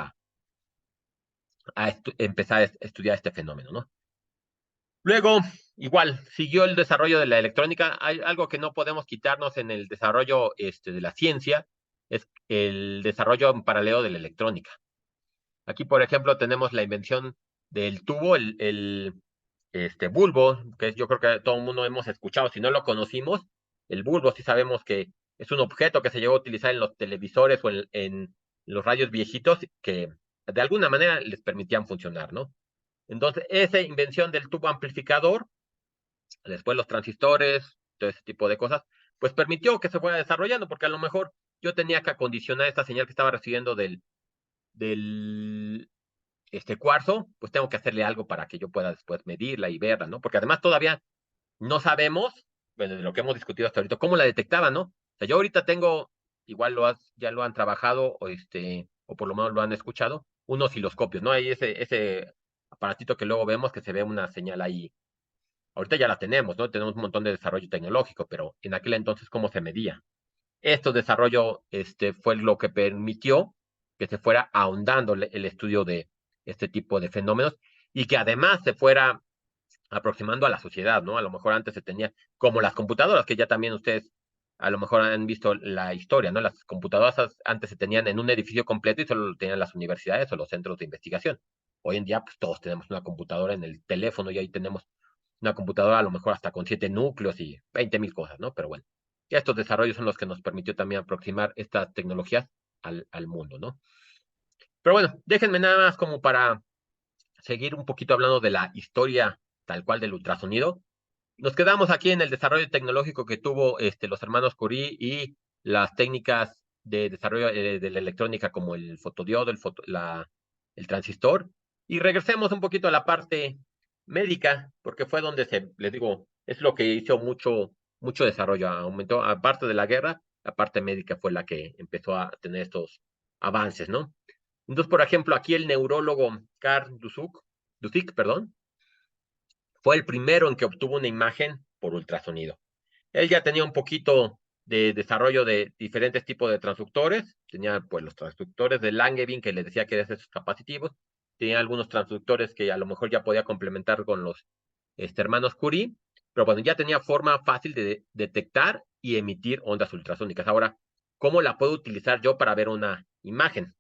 empezar a estudiar este fenómeno, ¿no? Luego, igual, siguió el desarrollo de la electrónica. Hay algo que no podemos quitarnos en el desarrollo de la ciencia, es el desarrollo en paralelo de la electrónica. Aquí, por ejemplo, tenemos la invención del tubo, el bulbo, que yo creo que todo el mundo hemos escuchado. Si no lo conocimos, el bulbo sí sabemos que es un objeto que se llegó a utilizar en los televisores o en los radios viejitos que de alguna manera les permitían funcionar, ¿no? Entonces, esa invención del tubo amplificador, después los transistores, todo ese tipo de cosas, pues permitió que se fuera desarrollando, porque a lo mejor yo tenía que acondicionar esta señal que estaba recibiendo del cuarzo, pues tengo que hacerle algo para que yo pueda después medirla y verla, ¿no? Porque además todavía no sabemos, bueno, de lo que hemos discutido hasta ahorita, cómo la detectaban, ¿no? O sea, yo ahorita tengo, igual ya lo han trabajado, o por lo menos lo han escuchado, unos osciloscopios, ¿no? Hay ese aparatito que luego vemos que se ve una señal ahí. Ahorita ya la tenemos, ¿no? Tenemos un montón de desarrollo tecnológico, pero en aquel entonces, ¿cómo se medía? Este desarrollo fue lo que permitió que se fuera ahondando el estudio de este tipo de fenómenos y que además se fuera aproximando a la sociedad, ¿no? A lo mejor antes se tenía, como las computadoras, que ya también ustedes a lo mejor han visto la historia, ¿no? Las computadoras antes se tenían en un edificio completo y solo lo tenían las universidades o los centros de investigación. Hoy en día, pues todos tenemos una computadora en el teléfono y ahí tenemos una computadora a lo mejor hasta con 7 núcleos y 20,000 cosas, ¿no? Pero bueno, estos desarrollos son los que nos permitió también aproximar estas tecnologías al mundo, ¿no? Pero bueno, déjenme nada más como para seguir un poquito hablando de la historia tal cual del ultrasonido. Nos quedamos aquí en el desarrollo tecnológico que tuvo los hermanos Curie y las técnicas de desarrollo de la electrónica como el fotodiodo, el transistor. Y regresemos un poquito a la parte médica, porque fue donde les digo, es lo que hizo mucho desarrollo, aumentó, aparte de la guerra, la parte médica fue la que empezó a tener estos avances, ¿no? Entonces, por ejemplo, aquí el neurólogo Karl Dusik, perdón, fue el primero en que obtuvo una imagen por ultrasonido. Él ya tenía un poquito de desarrollo de diferentes tipos de transductores. Tenía pues los transductores de Langevin que les decía que eran esos capacitivos. Tenía algunos transductores que a lo mejor ya podía complementar con los hermanos Curie. pero bueno, ya tenía forma fácil de detectar y emitir ondas ultrasónicas. Ahora, ¿cómo la puedo utilizar yo para ver una imagen?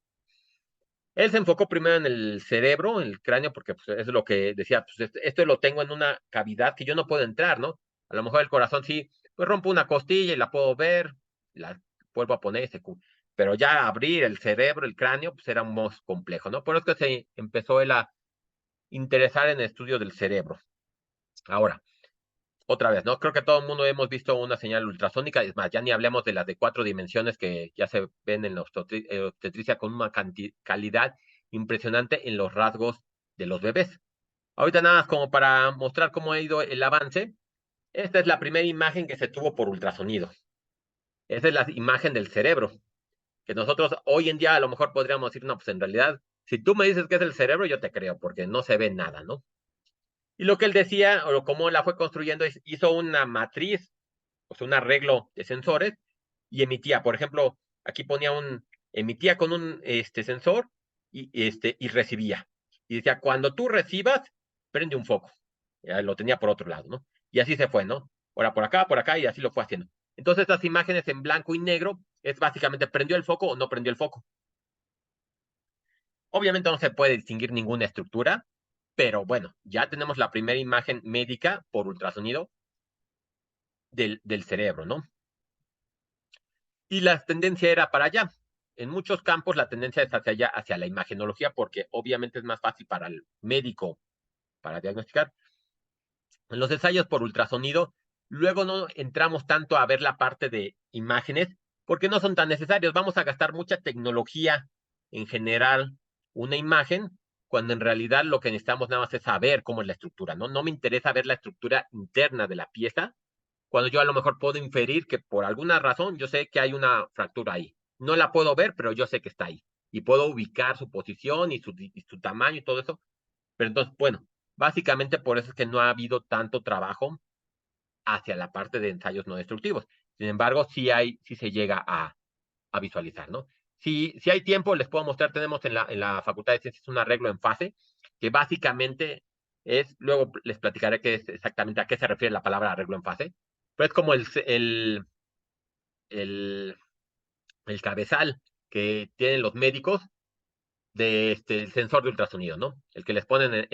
Él se enfocó primero en el cerebro, en el cráneo, porque pues, es lo que decía, pues esto lo tengo en una cavidad que yo no puedo entrar, ¿no? A lo mejor el corazón sí, pues rompo una costilla y la puedo ver, la vuelvo a poner, pero ya abrir el cerebro, el cráneo, pues era más complejo, ¿no? Por eso que se empezó él a interesar en el estudio del cerebro. Ahora, otra vez, ¿no? Creo que todo el mundo hemos visto una señal ultrasónica, es más, ya ni hablemos de las de 4 dimensiones que ya se ven en la obstetricia con una calidad impresionante en los rasgos de los bebés. Ahorita nada más como para mostrar cómo ha ido el avance, esta es la primera imagen que se tuvo por ultrasonido. Esa es la imagen del cerebro, que nosotros hoy en día a lo mejor podríamos decir, no, pues en realidad, si tú me dices que es el cerebro, yo te creo, porque no se ve nada, ¿no? Y lo que él decía, o cómo la fue construyendo, es, hizo una matriz, o sea, un arreglo de sensores, y emitía, por ejemplo, aquí ponía emitía con un sensor y recibía. Y decía, cuando tú recibas, prende un foco. Ya lo tenía por otro lado, ¿no? Y así se fue, ¿no? Ahora por acá, y así lo fue haciendo. Entonces, estas imágenes en blanco y negro es básicamente prendió el foco o no prendió el foco. Obviamente no se puede distinguir ninguna estructura, pero bueno, ya tenemos la primera imagen médica por ultrasonido del cerebro, ¿no? Y la tendencia era para allá. En muchos campos la tendencia es hacia allá, hacia la imagenología, porque obviamente es más fácil para el médico para diagnosticar. En los ensayos por ultrasonido, luego no entramos tanto a ver la parte de imágenes, porque no son tan necesarios. Vamos a gastar mucha tecnología en general una imagen, cuando en realidad lo que necesitamos nada más es saber cómo es la estructura, ¿no? No me interesa ver la estructura interna de la pieza, cuando yo a lo mejor puedo inferir que por alguna razón yo sé que hay una fractura ahí. No la puedo ver, pero yo sé que está ahí. Y puedo ubicar su posición y su tamaño y todo eso. Pero entonces, bueno, básicamente por eso es que no ha habido tanto trabajo hacia la parte de ensayos no destructivos. Sin embargo, sí se llega a visualizar, ¿no? Si hay tiempo, les puedo mostrar, tenemos en la Facultad de Ciencias un arreglo en fase, que básicamente luego les platicaré qué es exactamente a qué se refiere la palabra arreglo en fase, pero es como el, el cabezal que tienen los médicos de el sensor de ultrasonido, ¿no? El que les ponen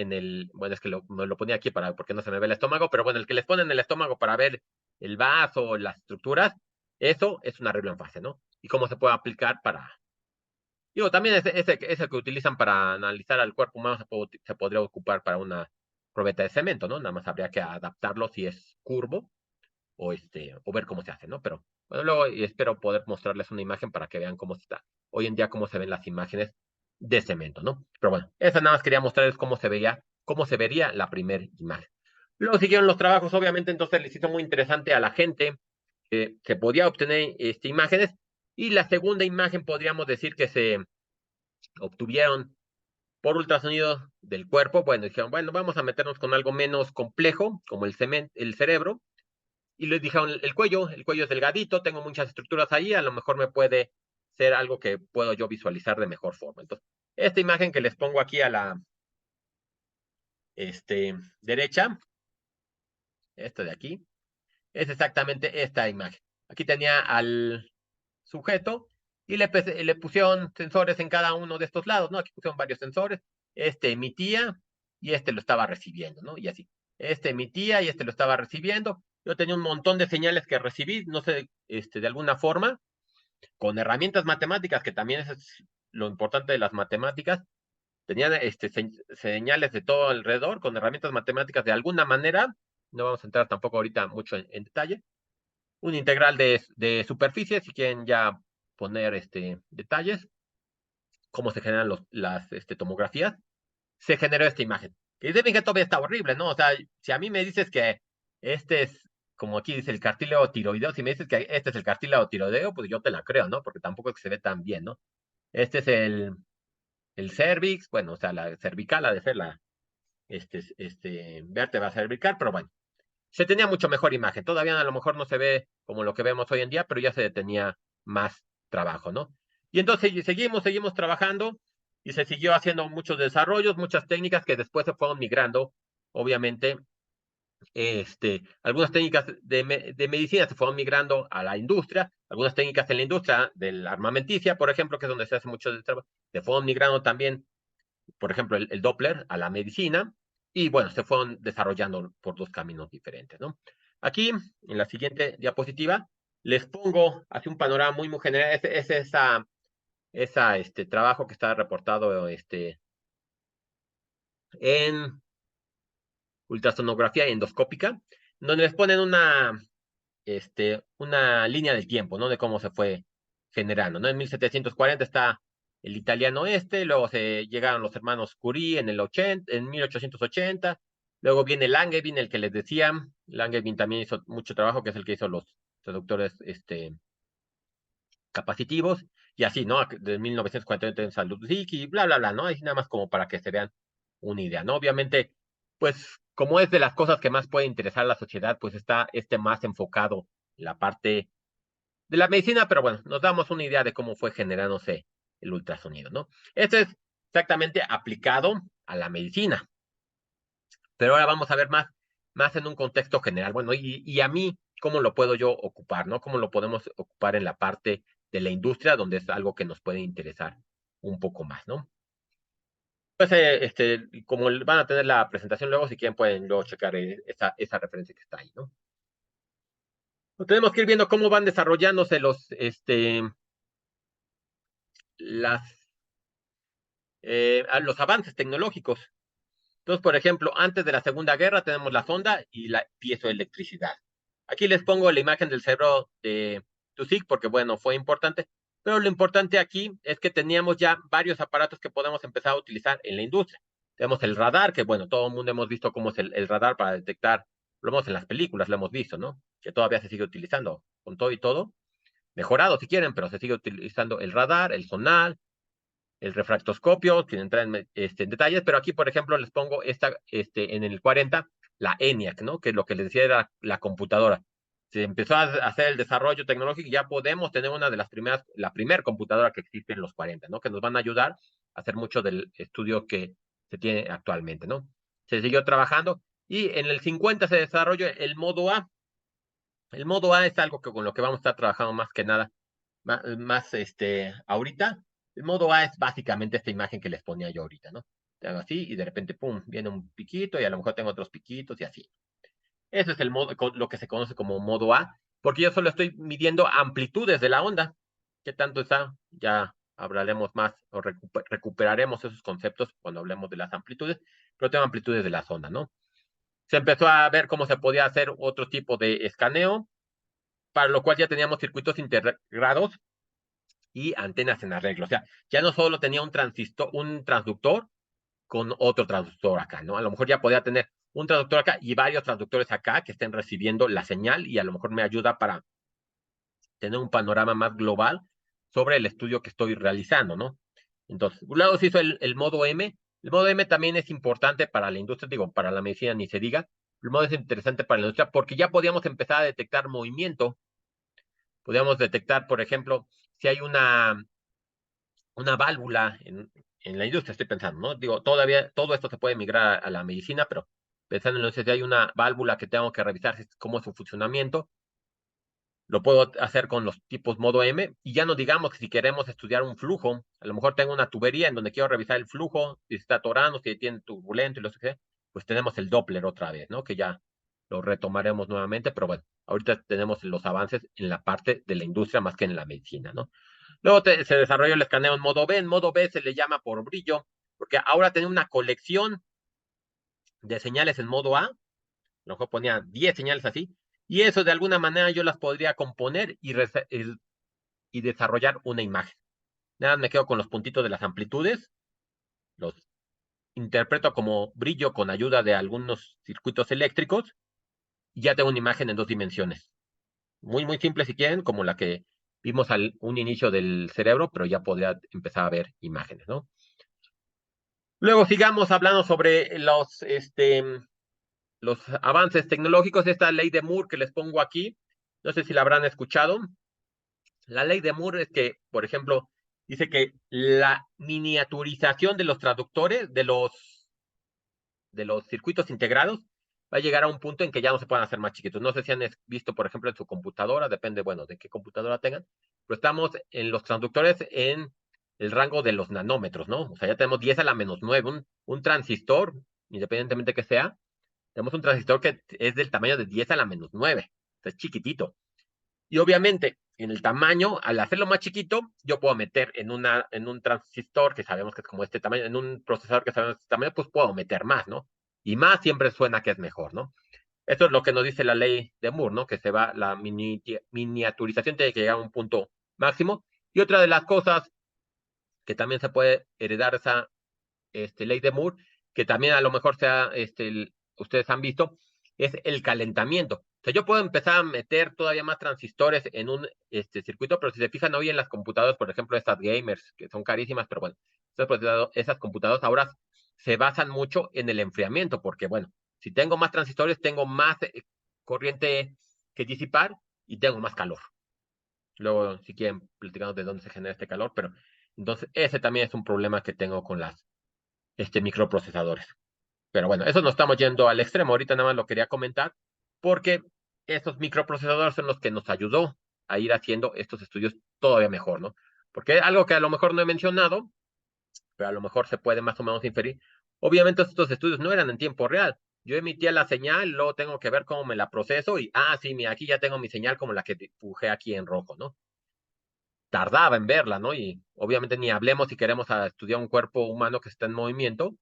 bueno, es que me lo ponía aquí porque no se me ve el estómago, pero bueno, el que les ponen en el estómago para ver el vaso, las estructuras, eso es un arreglo en fase, ¿no? Y cómo se puede aplicar digo, también ese que utilizan para analizar al cuerpo humano se podría ocupar para una probeta de cemento, ¿no? Nada más habría que adaptarlo si es curvo o ver cómo se hace, ¿no? Pero bueno, luego espero poder mostrarles una imagen para que vean cómo está hoy en día, cómo se ven las imágenes de cemento, ¿no? Pero bueno, esa nada más quería mostrarles cómo se vería la primera imagen. Luego siguieron los trabajos, obviamente, entonces les hizo muy interesante a la gente que se podía obtener imágenes, y la segunda imagen podríamos decir que se obtuvieron por ultrasonido del cuerpo. Bueno, dijeron, bueno, vamos a meternos con algo menos complejo, como el cerebro, y les dijeron, el cuello es delgadito, tengo muchas estructuras ahí, a lo mejor me puede ser algo que puedo yo visualizar de mejor forma. Entonces, esta imagen que les pongo aquí a la derecha, esta de aquí, es exactamente esta imagen. Aquí tenía al sujeto y le pusieron sensores en cada uno de estos lados, ¿no? Aquí pusieron varios sensores, emitía y lo estaba recibiendo, ¿no? Y así. Emitía y lo estaba recibiendo. Yo tenía un montón de señales que recibí, no sé, de alguna forma, con herramientas matemáticas, que también es lo importante de las matemáticas. Tenía señales de todo alrededor, con herramientas matemáticas de alguna manera. No vamos a entrar tampoco ahorita mucho en detalle. Un integral de superficie, si quieren ya poner detalles, cómo se generan las tomografías, se generó esta imagen. Y dicen que todavía está horrible, ¿no? O sea, si a mí me dices que este es, como aquí dice, el cartílago tiroideo, si me dices que este es el cartílago tiroideo, pues yo te la creo, ¿no? Porque tampoco es que se ve tan bien, ¿no? Este es el cervix, bueno, o sea, la cervical ha de ser vértebra cervical, pero bueno, se tenía mucho mejor imagen. Todavía a lo mejor no se ve como lo que vemos hoy en día, pero ya se tenía más trabajo, ¿no? Y entonces seguimos trabajando, y se siguió haciendo muchos desarrollos, muchas técnicas que después se fueron migrando, obviamente, Algunas técnicas de medicina se fueron migrando a la industria, algunas técnicas en la industria del armamenticia, por ejemplo, que es donde se hace mucho de trabajo, se fueron migrando también, por ejemplo, el Doppler a la medicina, y bueno, se fueron desarrollando por dos caminos diferentes, ¿no? Aquí, en la siguiente diapositiva, les pongo así un panorama muy general, es trabajo que está reportado en ultrasonografía endoscópica, donde les ponen una línea del tiempo, ¿no? De cómo se fue generando, ¿no? En 1740 está el italiano luego se llegaron los hermanos Curie en 1880, luego viene Langevin, el que les decía, Langevin también hizo mucho trabajo, que es el que hizo los traductores capacitivos, y así, ¿no? De 1948 en Salud y bla, bla, bla, ¿no? Ahí nada más como para que se vean una idea, ¿no? Obviamente, pues, como es de las cosas que más puede interesar a la sociedad, pues está más enfocado en la parte de la medicina, pero bueno, nos damos una idea de cómo fue generándose el ultrasonido, ¿no? Esto es exactamente aplicado a la medicina, pero ahora vamos a ver más en un contexto general. Bueno, y a mí, ¿cómo lo puedo yo ocupar, no? ¿Cómo lo podemos ocupar en la parte de la industria, donde es algo que nos puede interesar un poco más, ¿no? Pues, como van a tener la presentación luego, si quieren pueden luego checar esa referencia que está ahí, ¿no? Pues tenemos que ir viendo cómo van desarrollándose las, los avances tecnológicos. Entonces, por ejemplo, antes de la Segunda Guerra tenemos la sonda y la piezoelectricidad. Aquí les pongo la imagen del cerebro de Tuzig porque, bueno, fue importante, pero lo importante aquí es que teníamos ya varios aparatos que podemos empezar a utilizar en la industria. Tenemos el radar, que, bueno, todo el mundo hemos visto cómo es el radar para detectar, lo vemos en las películas, lo hemos visto, ¿no? Que todavía se sigue utilizando con todo y todo, mejorado si quieren, pero se sigue utilizando el radar, el sonar, el refractoscopio, sin entrar en detalles, pero aquí, por ejemplo, les pongo en el 40, la ENIAC, ¿no? Que lo que les decía era la computadora. Se empezó a hacer el desarrollo tecnológico y ya podemos tener una de las primeras, la primera computadora que existe en los 40, ¿no? Que nos van a ayudar a hacer mucho del estudio que se tiene actualmente, ¿no? Se siguió trabajando y en el 50 se desarrolló el modo A. El modo A es algo que con lo que vamos a estar trabajando más que nada ahorita. El modo A es básicamente esta imagen que les ponía yo ahorita, ¿no? Te hago así y de repente, pum, viene un piquito y a lo mejor tengo otros piquitos y así. Eso es lo que se conoce como modo A, porque yo solo estoy midiendo amplitudes de la onda. ¿Qué tanto está? Ya hablaremos más o recuperaremos esos conceptos cuando hablemos de las amplitudes, pero tengo amplitudes de la onda, ¿no? Se empezó a ver cómo se podía hacer otro tipo de escaneo, para lo cual ya teníamos circuitos integrados y antenas en arreglo. O sea, ya no solo tenía un transductor con otro transductor acá, ¿no? A lo mejor ya podía tener un transductor acá y varios transductores acá que estén recibiendo la señal y a lo mejor me ayuda para tener un panorama más global sobre el estudio que estoy realizando, ¿no? Entonces, un lado se hizo el modo M. El modo M también es importante para la industria, digo, para la medicina ni se diga. El modo es interesante para la industria porque ya podíamos empezar a detectar movimiento. Podíamos detectar, por ejemplo, si hay una válvula en la industria, estoy pensando, ¿no? Digo, todavía todo esto se puede migrar a la medicina, pero pensando en lo que si hay una válvula que tengo que revisar cómo es su funcionamiento, lo puedo hacer con los tipos modo M, y ya no digamos que si queremos estudiar un flujo, a lo mejor tengo una tubería en donde quiero revisar el flujo, si está atorando, si tiene turbulento y lo que sea, pues tenemos el Doppler otra vez, ¿no? Que ya lo retomaremos nuevamente, pero bueno, ahorita tenemos los avances en la parte de la industria más que en la medicina, ¿no? Luego se desarrolló el escaneo en modo B. En modo B se le llama por brillo, porque ahora tenía una colección de señales en modo A. A lo mejor ponía 10 señales así. Y eso de alguna manera yo las podría componer y desarrollar una imagen. Nada, me quedo con los puntitos de las amplitudes. Los interpreto como brillo con ayuda de algunos circuitos eléctricos. Y ya tengo una imagen en dos dimensiones. Muy, muy simple si quieren, como la que vimos al un inicio del cerebro, pero ya podría empezar a ver imágenes, ¿no? Luego sigamos hablando sobre los avances tecnológicos. Esta ley de Moore que les pongo aquí, no sé si la habrán escuchado. La ley de Moore es que, por ejemplo, dice que la miniaturización de los traductores, de los circuitos integrados, va a llegar a un punto en que ya no se puedan hacer más chiquitos. No sé si han visto, por ejemplo, en su computadora, depende, bueno, de qué computadora tengan, pero estamos en los transductores en el rango de los nanómetros, ¿no? O sea, ya tenemos 10 a la menos 9, un transistor, independientemente que sea, tenemos un transistor que es del tamaño de 10 a la menos 9, o sea, es chiquitito. Y obviamente, en el tamaño, al hacerlo más chiquito, yo puedo meter en un transistor que sabemos que es como este tamaño, en un procesador que sabemos que es este tamaño, pues puedo meter más, ¿no? Y más siempre suena que es mejor, ¿no? Eso es lo que nos dice la ley de Moore, ¿no? Que se va, la miniaturización tiene que llegar a un punto máximo. Y otra de las cosas que también se puede heredar esa ley de Moore, que también a lo mejor sea, ustedes han visto, es el calentamiento. O sea, yo puedo empezar a meter todavía más transistores en un circuito, pero si se fijan hoy en las computadoras, por ejemplo, estas gamers, que son carísimas, pero bueno, esas computadoras ahora se basan mucho en el enfriamiento, porque bueno, si tengo más transistores, tengo más corriente que disipar y tengo más calor. Luego, si quieren, platicamos de dónde se genera este calor, pero entonces ese también es un problema que tengo con las microprocesadores. Pero bueno, eso no estamos yendo al extremo. Ahorita nada más lo quería comentar porque estos microprocesadores son los que nos ayudó a ir haciendo estos estudios todavía mejor, ¿no? Porque algo que a lo mejor no he mencionado, pero a lo mejor se puede más o menos inferir. Obviamente estos estudios no eran en tiempo real. Yo emitía la señal, luego tengo que ver cómo me la proceso y, sí, mira, aquí ya tengo mi señal como la que dibujé aquí en rojo, ¿no? Tardaba en verla, ¿no? Y obviamente ni hablemos si queremos estudiar un cuerpo humano que está en movimiento,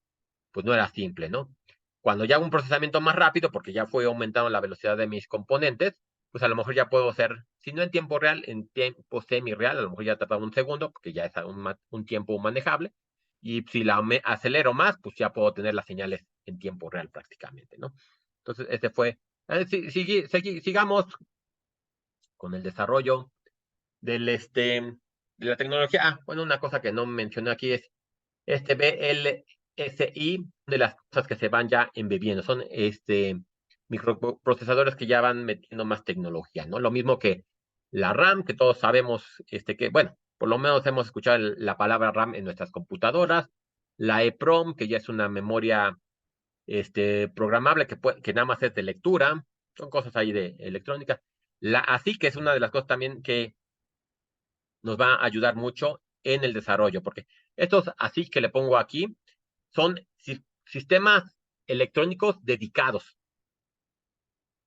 pues no era simple, ¿no? Cuando ya hago un procesamiento más rápido, porque ya fue aumentando la velocidad de mis componentes, pues a lo mejor ya puedo hacer, si no en tiempo real, en tiempo semi-real, a lo mejor ya tardaba un segundo, porque ya es un tiempo manejable, y si la acelero más, pues ya puedo tener las señales en tiempo real prácticamente, ¿no? Entonces, ese fue, sigamos con el desarrollo de la tecnología. Bueno, una cosa que no mencioné aquí es VLSI, de las cosas que se van ya embebiendo, son microprocesadores que ya van metiendo más tecnología, ¿no? Lo mismo que la RAM, que todos sabemos, que, bueno, por lo menos hemos escuchado la palabra RAM en nuestras computadoras, la EPROM, que ya es una memoria programable que nada más es de lectura, son cosas ahí de electrónica. La ASIC, que es una de las cosas también que nos va a ayudar mucho en el desarrollo, porque estos ASIC que le pongo aquí son sistemas electrónicos dedicados.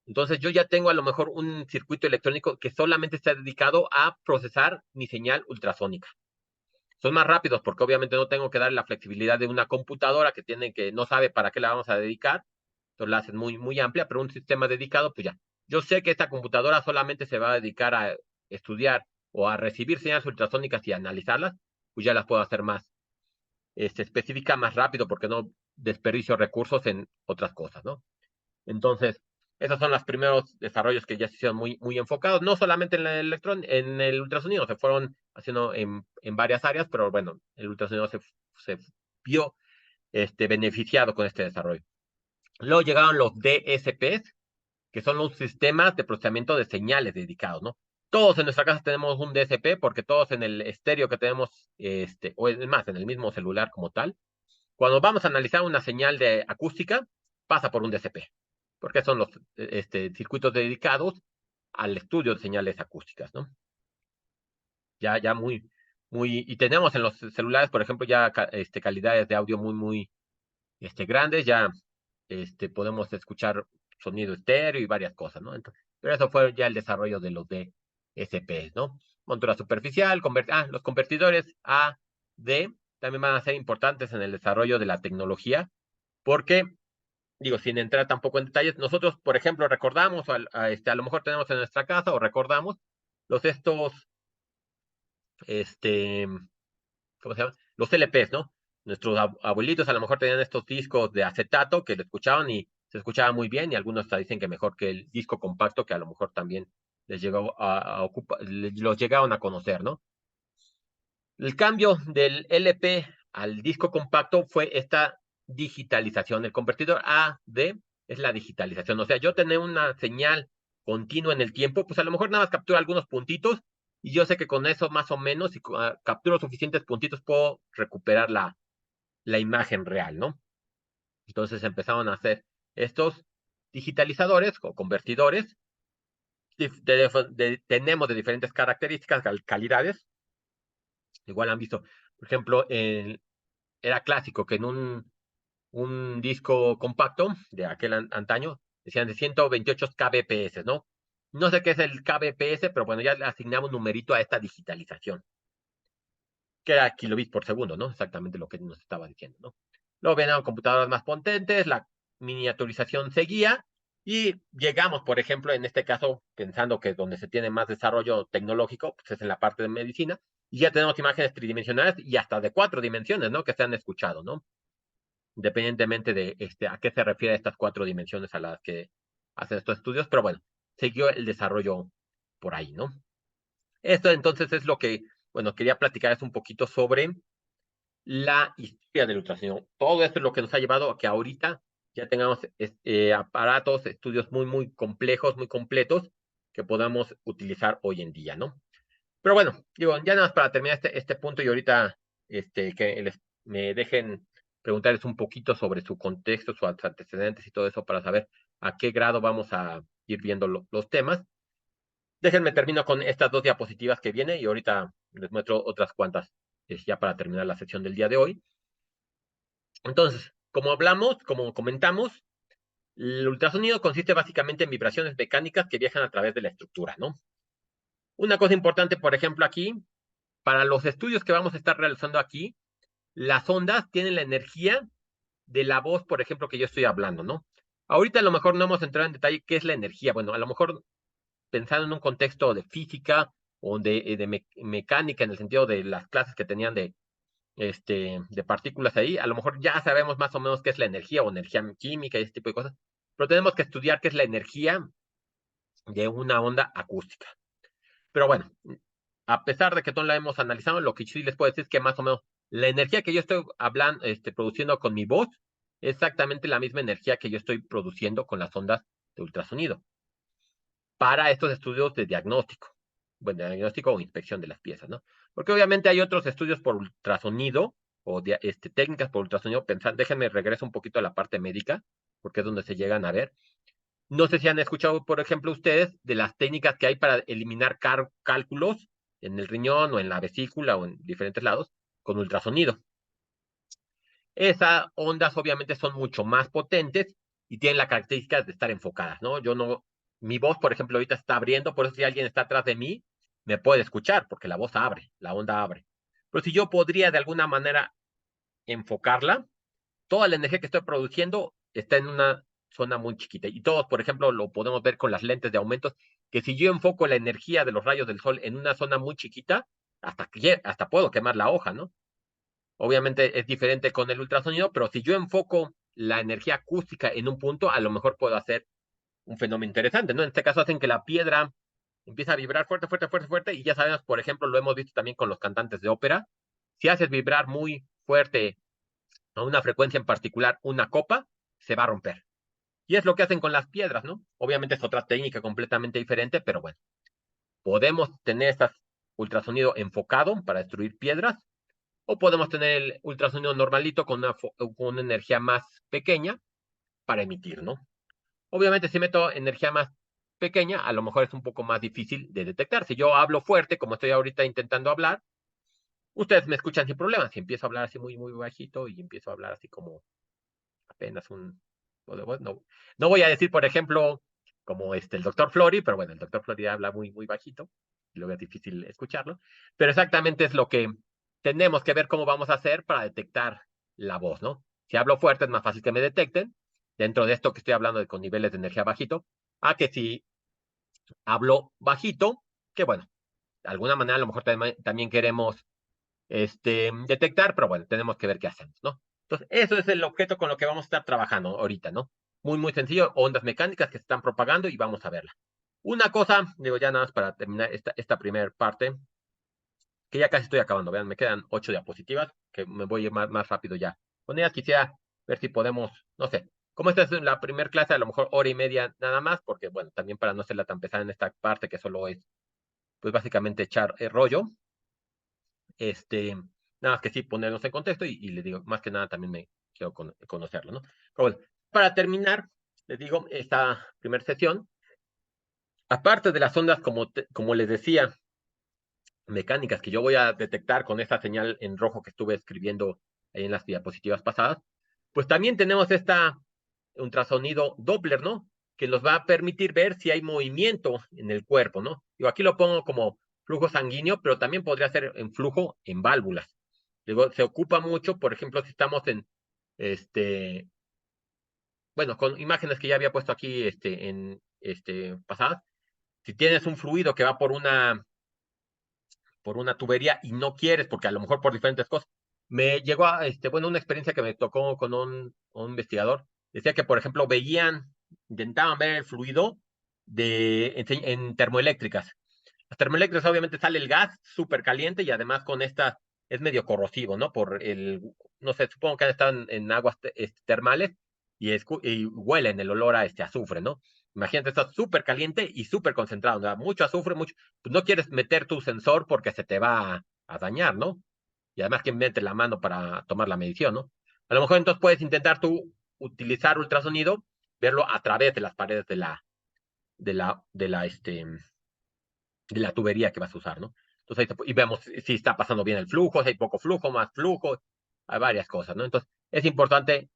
Entonces yo ya tengo a lo mejor un circuito electrónico que solamente está dedicado a procesar mi señal ultrasónica. Son más rápidos porque obviamente no tengo que darle la flexibilidad de una computadora que no sabe para qué la vamos a dedicar. Entonces la hacen muy, muy amplia, pero un sistema dedicado, pues ya. Yo sé que esta computadora solamente se va a dedicar a estudiar o a recibir señales ultrasónicas y analizarlas, pues ya las puedo hacer más específica, más rápido, porque no desperdicio recursos en otras cosas, ¿no? Entonces, esos son los primeros desarrollos que ya se hicieron muy, muy enfocados, no solamente en en el ultrasonido, se fueron haciendo en varias áreas, pero bueno, el ultrasonido se vio beneficiado con este desarrollo. Luego llegaron los DSPs, que son los sistemas de procesamiento de señales dedicados, ¿no? Todos en nuestra casa tenemos un DSP porque todos en el estéreo que tenemos, o es más, en el mismo celular como tal, cuando vamos a analizar una señal de acústica, pasa por un DSP, porque son los circuitos dedicados al estudio de señales acústicas, ¿no? Ya muy, muy, y tenemos en los celulares, por ejemplo, ya calidades de audio muy, muy grandes, ya podemos escuchar sonido estéreo y varias cosas, ¿no? Entonces, pero eso fue ya el desarrollo de los DSPs, ¿no? Montura superficial, los convertidores A, D, también van a ser importantes en el desarrollo de la tecnología, porque, digo, sin entrar tampoco en detalles, nosotros, por ejemplo, recordamos, a lo mejor tenemos en nuestra casa o recordamos estos, este, ¿cómo se llama? Los LPs, ¿no? Nuestros abuelitos a lo mejor tenían estos discos de acetato que lo escuchaban y se escuchaba muy bien, y algunos hasta dicen que mejor que el disco compacto, que a lo mejor también les llegó a ocupar, los llegaron a conocer, ¿no? El cambio del LP al disco compacto fue esta digitalización. El convertidor A D es la digitalización. O sea, yo tener una señal continua en el tiempo, pues a lo mejor nada más captura algunos puntitos y yo sé que con eso más o menos, si capturo suficientes puntitos, puedo recuperar la imagen real, ¿no? Entonces empezaron a hacer estos. digitalizadores o convertidores. Tenemos de diferentes características, calidades. Igual han visto, por ejemplo, era clásico que en un disco compacto de aquel antaño decían de 128 kbps, ¿no? No sé qué es el kbps, pero bueno, ya le asignamos un numerito a esta digitalización, que era kilobits por segundo, ¿no? Exactamente lo que nos estaba diciendo, ¿no? Luego vienen computadoras más potentes, la miniaturización seguía y llegamos, por ejemplo, en este caso, pensando que donde se tiene más desarrollo tecnológico, pues es en la parte de medicina, y ya tenemos imágenes tridimensionales y hasta de 4 dimensiones, ¿no? Que se han escuchado, ¿no? Independientemente de a qué se refiere estas 4 dimensiones a las que hacen estos estudios, pero bueno, siguió el desarrollo por ahí, ¿no? Esto entonces es lo que, bueno, quería platicarles un poquito sobre la historia del ultrasonido. Todo esto es lo que nos ha llevado a que ahorita ya tengamos aparatos, estudios muy, muy complejos, muy completos, que podamos utilizar hoy en día, ¿no? Pero bueno, digo, ya nada más para terminar este punto y ahorita que me dejen preguntarles un poquito sobre su contexto, sus antecedentes y todo eso para saber a qué grado vamos a ir viendo los temas. Déjenme termino con estas 2 diapositivas que vienen y ahorita les muestro otras cuantas ya para terminar la sección del día de hoy. Entonces, como hablamos, como comentamos, el ultrasonido consiste básicamente en vibraciones mecánicas que viajan a través de la estructura, ¿no? Una cosa importante, por ejemplo, aquí, para los estudios que vamos a estar realizando aquí, las ondas tienen la energía de la voz, por ejemplo, que yo estoy hablando, ¿no? Ahorita a lo mejor no hemos entrado en detalle qué es la energía. Bueno, a lo mejor pensando en un contexto de física o de mecánica, en el sentido de las clases que tenían de partículas ahí, a lo mejor ya sabemos más o menos qué es la energía o energía química y ese tipo de cosas, pero tenemos que estudiar qué es la energía de una onda acústica. Pero bueno, a pesar de que no la hemos analizado, lo que sí les puedo decir es que más o menos la energía que yo estoy hablando, produciendo con mi voz, es exactamente la misma energía que yo estoy produciendo con las ondas de ultrasonido para estos estudios de diagnóstico, bueno, de diagnóstico o inspección de las piezas, ¿no? Porque obviamente hay otros estudios por ultrasonido o técnicas por ultrasonido. Déjenme regreso un poquito a la parte médica, porque es donde se llegan a ver. No sé si han escuchado, por ejemplo, ustedes de las técnicas que hay para eliminar cálculos en el riñón o en la vesícula o en diferentes lados con ultrasonido. Esas ondas obviamente son mucho más potentes y tienen la característica de estar enfocadas, ¿no? Yo no, mi voz, por ejemplo, ahorita está abriendo, por eso si alguien está atrás de mí, me puede escuchar, porque la voz abre, la onda abre. Pero si yo podría de alguna manera enfocarla, toda la energía que estoy produciendo está en una zona muy chiquita. Y todos, por ejemplo, lo podemos ver con las lentes de aumentos, que si yo enfoco la energía de los rayos del sol en una zona muy chiquita, hasta puedo quemar la hoja, ¿no? Obviamente es diferente con el ultrasonido, pero si yo enfoco la energía acústica en un punto, a lo mejor puedo hacer un fenómeno interesante, ¿no? En este caso hacen que la piedra empieza a vibrar fuerte, fuerte, fuerte, fuerte, y ya sabemos, por ejemplo, lo hemos visto también con los cantantes de ópera, si haces vibrar muy fuerte a una frecuencia en particular una copa, se va a romper. Y es lo que hacen con las piedras, ¿no? Obviamente es otra técnica completamente diferente, pero bueno, podemos tener este ultrasonido enfocado para destruir piedras, o podemos tener el ultrasonido normalito con una energía más pequeña para emitir, ¿no? Obviamente si meto energía más pequeña, a lo mejor es un poco más difícil de detectar. Si yo hablo fuerte, como estoy ahorita intentando hablar, ustedes me escuchan sin problema. Si empiezo a hablar así muy, muy bajito y empiezo a hablar así como apenas no, no voy a decir, por ejemplo, como el doctor Flori, pero bueno, el doctor Flori habla muy, muy bajito, y luego es difícil escucharlo, pero exactamente es lo que tenemos que ver cómo vamos a hacer para detectar la voz, ¿no? Si hablo fuerte es más fácil que me detecten, dentro de esto que estoy hablando con niveles de energía bajito, a que si hablo bajito, que bueno, de alguna manera a lo mejor también queremos detectar, pero bueno, tenemos que ver qué hacemos, ¿no? Entonces, eso es el objeto con lo que vamos a estar trabajando ahorita, ¿no? Muy, muy sencillo, ondas mecánicas que se están propagando y vamos a verla. Una cosa, digo ya nada más para terminar esta primera parte, que ya casi estoy acabando, vean, me quedan 8 diapositivas, que me voy a ir más rápido ya. Con ellas quisiera ver si podemos, no sé, como esta es la primera clase, a lo mejor hora y media nada más, porque bueno, también para no hacerla tan pesada en esta parte que solo es, pues básicamente echar rollo, nada más que sí ponernos en contexto y le digo, más que nada también me quiero conocerlo, ¿no? Pero bueno, para terminar, les digo, esta primera sesión, aparte de las ondas, como les decía, mecánicas que yo voy a detectar con esta señal en rojo que estuve escribiendo ahí en las diapositivas pasadas, pues también tenemos esta ultrasonido Doppler, ¿no? Que nos va a permitir ver si hay movimiento en el cuerpo, ¿no? Yo aquí lo pongo como flujo sanguíneo, pero también podría ser en flujo en válvulas. Luego, se ocupa mucho, por ejemplo, si estamos en, bueno, con imágenes que ya había puesto aquí, pasadas, si tienes un fluido que va por una tubería y no quieres, porque a lo mejor por diferentes cosas. Me llegó a, bueno, una experiencia que me tocó con un investigador. Decía que, por ejemplo, intentaban ver el fluido en termoeléctricas. Las termoeléctricas obviamente sale el gas súper caliente y además con esta es medio corrosivo, ¿no? No sé, supongo que están en aguas termales y huelen el olor a azufre, ¿no? Imagínate, está súper caliente y súper concentrado, ¿no? Mucho azufre, mucho, pues no quieres meter tu sensor porque se te va a dañar, ¿no? Y además que mete la mano para tomar la medición, ¿no? A lo mejor entonces puedes intentar tú utilizar ultrasonido, verlo a través de las paredes de la tubería que vas a usar, ¿no? Entonces, y vemos si está pasando bien el flujo, si hay poco flujo, más flujo, hay varias cosas, ¿no? Entonces, es importante,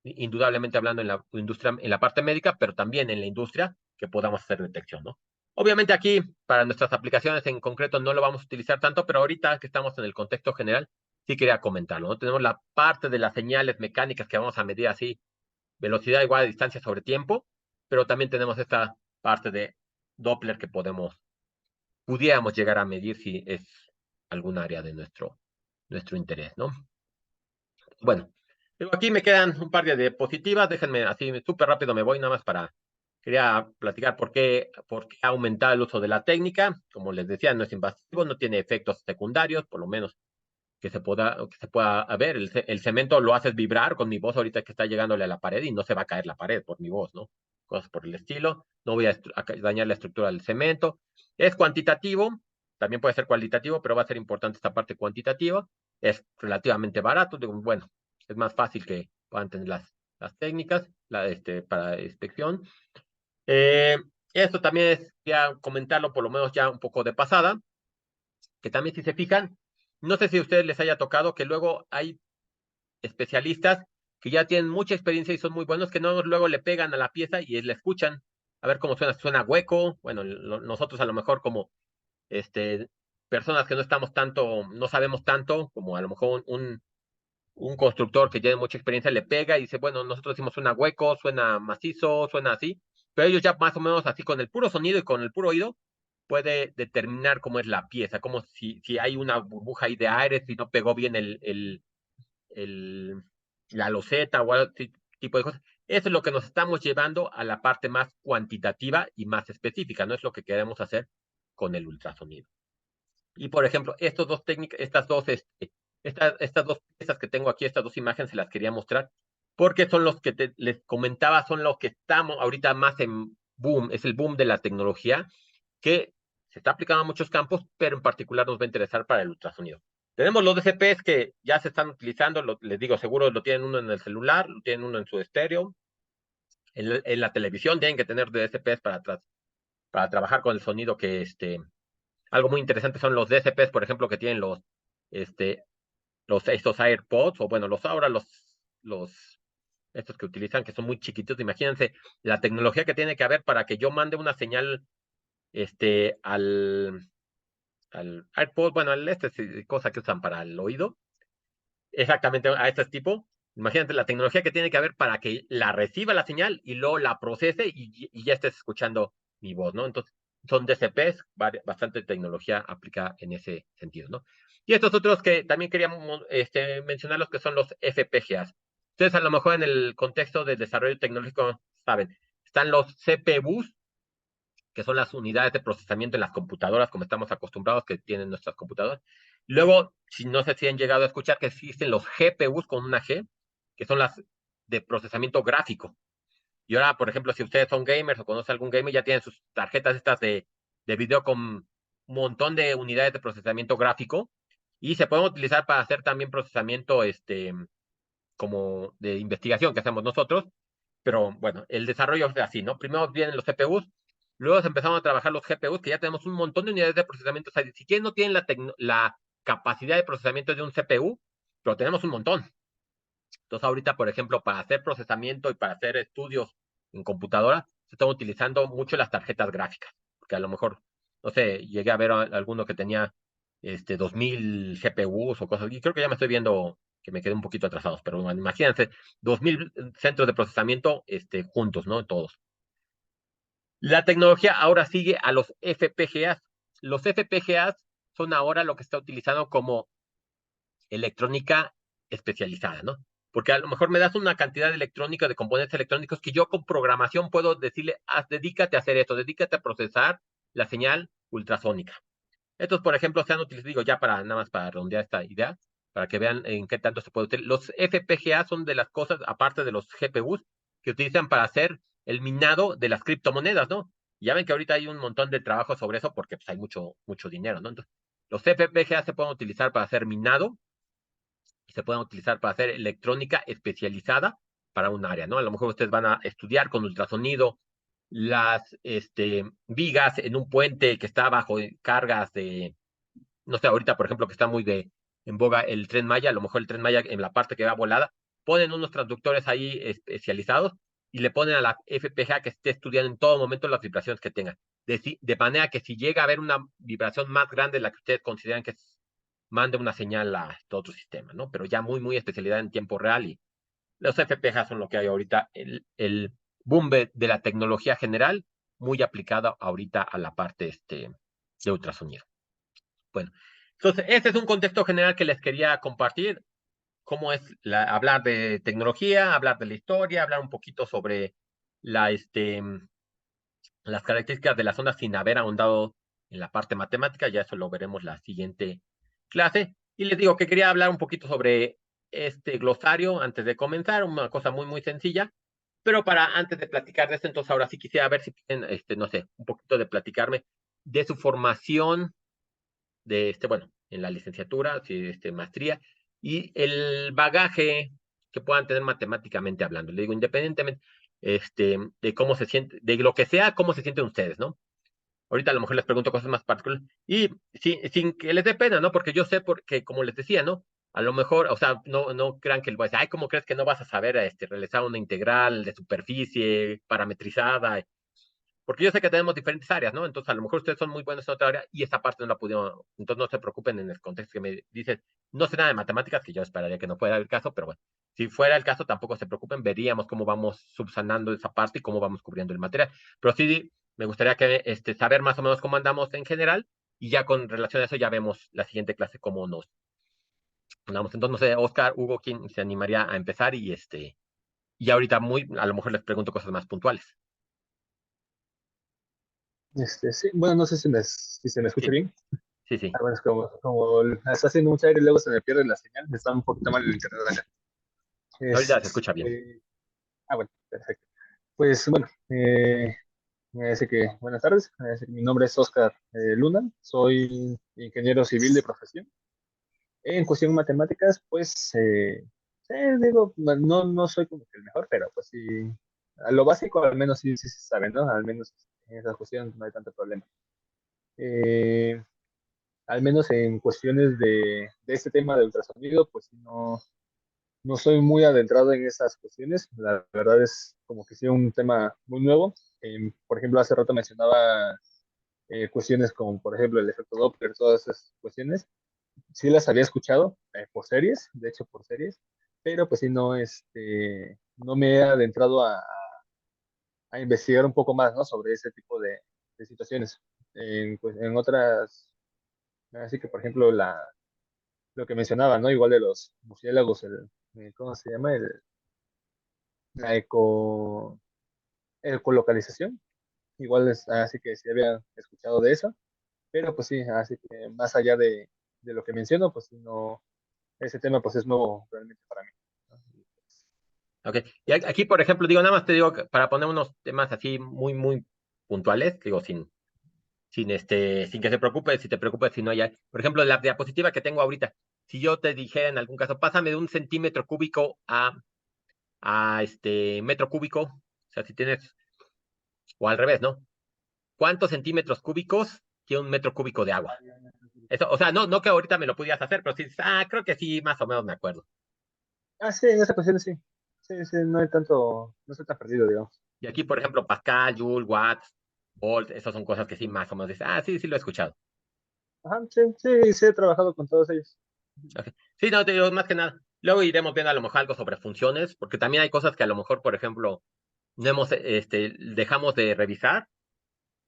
indudablemente hablando en la industria, en la parte médica, pero también en la industria, que podamos hacer detección, ¿no? Obviamente aquí, para nuestras aplicaciones en concreto, no lo vamos a utilizar tanto, pero ahorita que estamos en el contexto general, sí quería comentarlo, ¿no? Tenemos la parte de las señales mecánicas que vamos a medir así, velocidad igual a distancia sobre tiempo, pero también tenemos esta parte de Doppler que pudiéramos llegar a medir si es algún área de nuestro interés, ¿no? Bueno, aquí me quedan un par de diapositivas, déjenme así súper rápido me voy nada más quería platicar por qué ha aumentado el uso de la técnica. Como les decía, no es invasivo, no tiene efectos secundarios, por lo menos que se pueda ver. El cemento lo haces vibrar con mi voz ahorita que está llegándole a la pared y no se va a caer la pared por mi voz, ¿no? Cosas por el estilo. No voy a dañar la estructura del cemento. Es cuantitativo, también puede ser cualitativo, pero va a ser importante esta parte cuantitativa. Es relativamente barato, digo, bueno, es más fácil que puedan tener las técnicas para inspección. Eh, Esto también es, ya comentarlo por lo menos ya un poco de pasada, que también si se fijan, no sé si a ustedes les haya tocado que luego hay especialistas que ya tienen mucha experiencia y son muy buenos, que no luego le pegan a la pieza y le escuchan a ver cómo suena hueco. Bueno, nosotros a lo mejor como este, personas que no estamos tanto, no sabemos tanto, como a lo mejor un constructor que tiene mucha experiencia le pega y dice, bueno, nosotros decimos suena hueco, suena macizo, suena así, pero ellos ya más o menos así con el puro sonido y con el puro oído puede determinar cómo es la pieza, como si hay una burbuja ahí de aire, si no pegó bien el, la loseta o algo tipo de cosas. Eso es lo que nos estamos llevando a la parte más cuantitativa y más específica, no es lo que queremos hacer con el ultrasonido. Y por ejemplo, estas dos técnicas, estas dos piezas que tengo aquí, estas dos imágenes, se las quería mostrar, porque son los que les comentaba, son los que estamos ahorita más en boom, es el boom de la tecnología, que se está aplicando a muchos campos, pero en particular nos va a interesar para el ultrasonido. Tenemos los DCPs que ya se están utilizando, les digo, seguro lo tienen uno en el celular, lo tienen uno en su estéreo, en la televisión tienen que tener DCPs para trabajar con el sonido algo muy interesante son los DCPs, por ejemplo, que tienen este, estos AirPods, o bueno, los, estos que utilizan, que son muy chiquitos. Imagínense la tecnología que tiene que haber para que yo mande una señal, al AirPod, bueno, cosa que usan para el oído, exactamente a este tipo. Imagínate la tecnología que tiene que haber para que la reciba la señal y luego la procese y ya estés escuchando mi voz, ¿no? Entonces, son DCPs, bastante tecnología aplicada en ese sentido, ¿no? Y estos otros que también queríamos mencionar los que son los FPGAs. Ustedes a lo mejor en el contexto de desarrollo tecnológico saben, están los CPUs, que son las unidades de procesamiento en las computadoras, como estamos acostumbrados que tienen nuestras computadoras. Luego, si no sé si han llegado a escuchar que existen los GPUs con una G, que son las de procesamiento gráfico. Y ahora, por ejemplo, si ustedes son gamers o conocen algún gamer, ya tienen sus tarjetas estas de video con un montón de unidades de procesamiento gráfico y se pueden utilizar para hacer también procesamiento como de investigación que hacemos nosotros. Pero bueno, el desarrollo es así, ¿no? Primero vienen los CPUs, luego se empezaron a trabajar los GPUs, que ya tenemos un montón de unidades de procesamiento. O sea, si quieres no tienen la capacidad de procesamiento de un CPU, pero tenemos un montón. Entonces, ahorita, por ejemplo, para hacer procesamiento y para hacer estudios en computadora, se están utilizando mucho las tarjetas gráficas, porque a lo mejor, no sé, llegué a ver alguno que tenía 2000 GPUs o cosas, y creo que ya me estoy viendo que me quedé un poquito atrasados, pero bueno, imagínense, 2000 centros de procesamiento juntos, ¿no? Todos. La tecnología ahora sigue a los FPGAs. Los FPGAs son ahora lo que está utilizando como electrónica especializada, ¿no? Porque a lo mejor me das una cantidad de electrónica, de componentes electrónicos, que yo con programación puedo decirle, dedícate a hacer esto, dedícate a procesar la señal ultrasónica. Estos, por ejemplo, se han utilizado, digo, ya para nada más para redondear esta idea, para que vean en qué tanto se puede utilizar. Los FPGA son de las cosas, aparte de los GPUs, que utilizan para hacer el minado de las criptomonedas, ¿no? Ya ven que ahorita hay un montón de trabajo sobre eso porque pues, hay mucho dinero, ¿no? Entonces, los FPGA se pueden utilizar para hacer minado y se pueden utilizar para hacer electrónica especializada para un área, ¿no? A lo mejor ustedes van a estudiar con ultrasonido las vigas en un puente que está bajo cargas de, no sé, ahorita, por ejemplo, que está muy en boga el Tren Maya, a lo mejor el Tren Maya en la parte que va volada, ponen unos transductores ahí especializados y le ponen a la FPGA que esté estudiando en todo momento las vibraciones que tenga. De manera que si llega a haber una vibración más grande de la que ustedes consideran que mande una señal a todo otro sistema, ¿no? Pero ya muy especialidad en tiempo real y los FPGA son lo que hay ahorita, el boom de la tecnología general, muy aplicada ahorita a la parte de ultrasonido. Bueno, entonces, este es un contexto general que les quería compartir, cómo es hablar de tecnología, hablar de la historia, hablar un poquito sobre la, las características de las ondas sin haber ahondado en la parte matemática, ya eso lo veremos la siguiente clase. Y les digo que quería hablar un poquito sobre este glosario antes de comenzar, una cosa muy sencilla, pero para antes de platicar de esto, entonces ahora sí quisiera ver si tienen, no sé, un poquito de platicarme de su formación de bueno, en la licenciatura, si maestría, y el bagaje que puedan tener matemáticamente hablando. Le digo, independientemente de cómo se siente, de lo que sea, cómo se sienten ustedes, ¿no? Ahorita a lo mejor les pregunto cosas más particulares y sin que les dé pena, ¿no? Porque yo sé, porque como les decía, ¿no? A lo mejor, o sea, no crean que, ay, ¿cómo crees que no vas a saber realizar una integral de superficie parametrizada? Porque yo sé que tenemos diferentes áreas, ¿no? Entonces, a lo mejor ustedes son muy buenos en otra área y esa parte no la pudieron. Entonces, no se preocupen en el contexto que me dicen, no sé nada de matemáticas, que yo esperaría que no fuera el caso, pero bueno, si fuera el caso, tampoco se preocupen, veríamos cómo vamos subsanando esa parte y cómo vamos cubriendo el material. Pero sí, me gustaría que saber más o menos cómo andamos en general y ya con relación a eso ya vemos la siguiente clase cómo nos andamos. Entonces, no sé, Oscar, Hugo, ¿quién se animaría a empezar? Y ahorita a lo mejor les pregunto cosas más puntuales. Sí, bueno, no sé si se me escucha Sí, bien. sí. Bueno, es como está haciendo mucha aire y luego se me pierde la señal, está un poquito mal el internet acá. Ahorita se escucha bien. Bueno, perfecto. Pues bueno, así que buenas tardes. Mi nombre es Oscar Luna, soy ingeniero civil de profesión. En cuestión de matemáticas, pues, digo, no soy como que el mejor, pero pues sí, a lo básico al menos sí se sabe, ¿no? Al menos en esa cuestión no hay tanto problema. Eh, Al menos en cuestiones de este tema de ultrasonido, pues sí, no soy muy adentrado en esas cuestiones. La verdad es como que sí un tema muy nuevo. Por ejemplo, hace rato mencionaba cuestiones como, por ejemplo, el efecto Doppler, todas esas cuestiones. Sí las había escuchado por series, de hecho por series, pero pues sí no me he adentrado a investigar un poco más, ¿no? Sobre ese tipo de situaciones. Pues, en otras, así que por ejemplo lo que mencionaba, ¿no? Igual de los murciélagos, ¿cómo se llama? La ecolocalización. Igual así que sí había escuchado de eso, pero pues sí, así que más allá de lo que menciono, pues sí, no, ese tema pues es nuevo realmente para mí, ¿no? Ok. Y aquí, por ejemplo, digo, nada más te digo para poner unos temas así muy puntuales, digo, sin que se preocupe, si te preocupes, si no hay. Por ejemplo, la diapositiva que tengo ahorita, si yo te dijera en algún caso, pásame de 1 centímetro cúbico a metro cúbico, o sea, si tienes, o al revés, ¿no? ¿Cuántos centímetros cúbicos tiene un metro cúbico de agua? Eso, o sea, no que ahorita me lo pudieras hacer, pero sí, creo que sí, más o menos me acuerdo. Sí, en esa cuestión sí. Sí, sí, no hay tanto, no estoy tan perdido, digamos. Y aquí, por ejemplo, Pascal, Joule, Watts, Volt, esas son cosas que sí, más o menos dices, sí, sí lo he escuchado. Ajá, sí, sí, sí he trabajado con todos ellos. Ok. Sí, no, te digo, más que nada. Luego iremos viendo a lo mejor algo sobre funciones, porque también hay cosas que a lo mejor, por ejemplo, no hemos, dejamos de revisar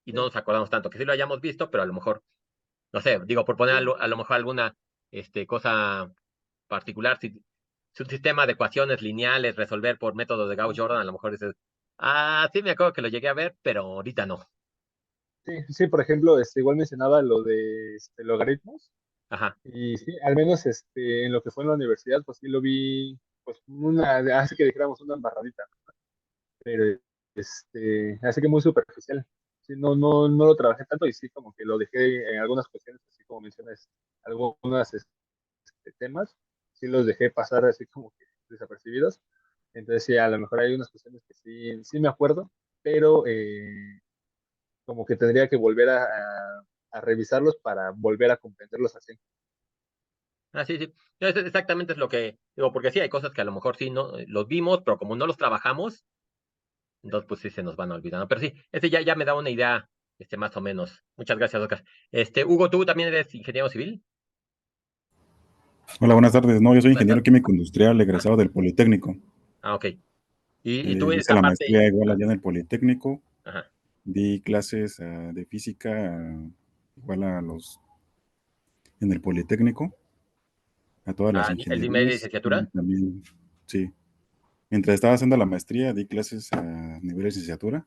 y Sí, no nos acordamos tanto, que sí lo hayamos visto, pero a lo mejor, no sé, digo, por poner sí, a lo mejor alguna cosa particular, si un sistema de ecuaciones lineales resolver por método de Gauss-Jordan, a lo mejor dices, sí me acuerdo que lo llegué a ver, pero ahorita no. sí, sí, por ejemplo, igual mencionaba lo de logaritmos. Ajá. Y sí, al menos en lo que fue en la universidad, pues sí lo vi, pues así que dijéramos una embarradita, pero así que muy superficial. Sí, no lo trabajé tanto y sí como que lo dejé en algunas cuestiones, así como mencionas, algunos temas, sí los dejé pasar así como que desapercibidos. Entonces sí, a lo mejor hay unas cuestiones que sí, sí me acuerdo, pero como que tendría que volver a revisarlos para volver a comprenderlos así. Sí, sí. No, exactamente es lo que digo, porque sí hay cosas que a lo mejor sí no los vimos, pero como no los trabajamos, entonces pues sí se nos van olvidando. Pero sí, ya me da una idea, más o menos. Muchas gracias, Oscar. Hugo, ¿tú también eres ingeniero civil? Hola, buenas tardes. No, yo soy Buenas ingeniero tardes. químico industrial Ah, egresado del Politécnico. ok. Y tú en Hice esta la parte, maestría igual allá en el Politécnico. ajá. Di clases de física igual en el Politécnico, a todas las El de media ingenierías. Y licenciatura. también, sí, mientras estaba haciendo la maestría, di clases a nivel de licenciatura,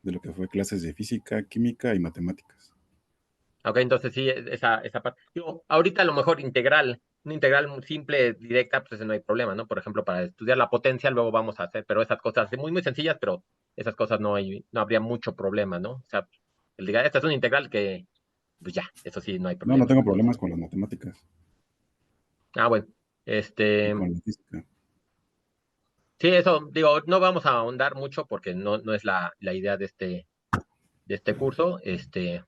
de lo que fue clases de física, química y matemáticas. Ok, entonces sí, esa parte. Digo, ahorita a lo mejor una integral muy simple, directa, pues ese no hay problema, ¿no? Por ejemplo, para estudiar la potencia, luego vamos a hacer, pero esas cosas muy, muy sencillas, pero esas cosas no habría mucho problema, ¿no? O sea, el diga, esta es una integral que, pues ya, eso sí, no hay No, no problema. tengo problemas con las matemáticas Bueno, y este, con la física. sí, eso, digo, no vamos a ahondar mucho porque no es la idea de este curso,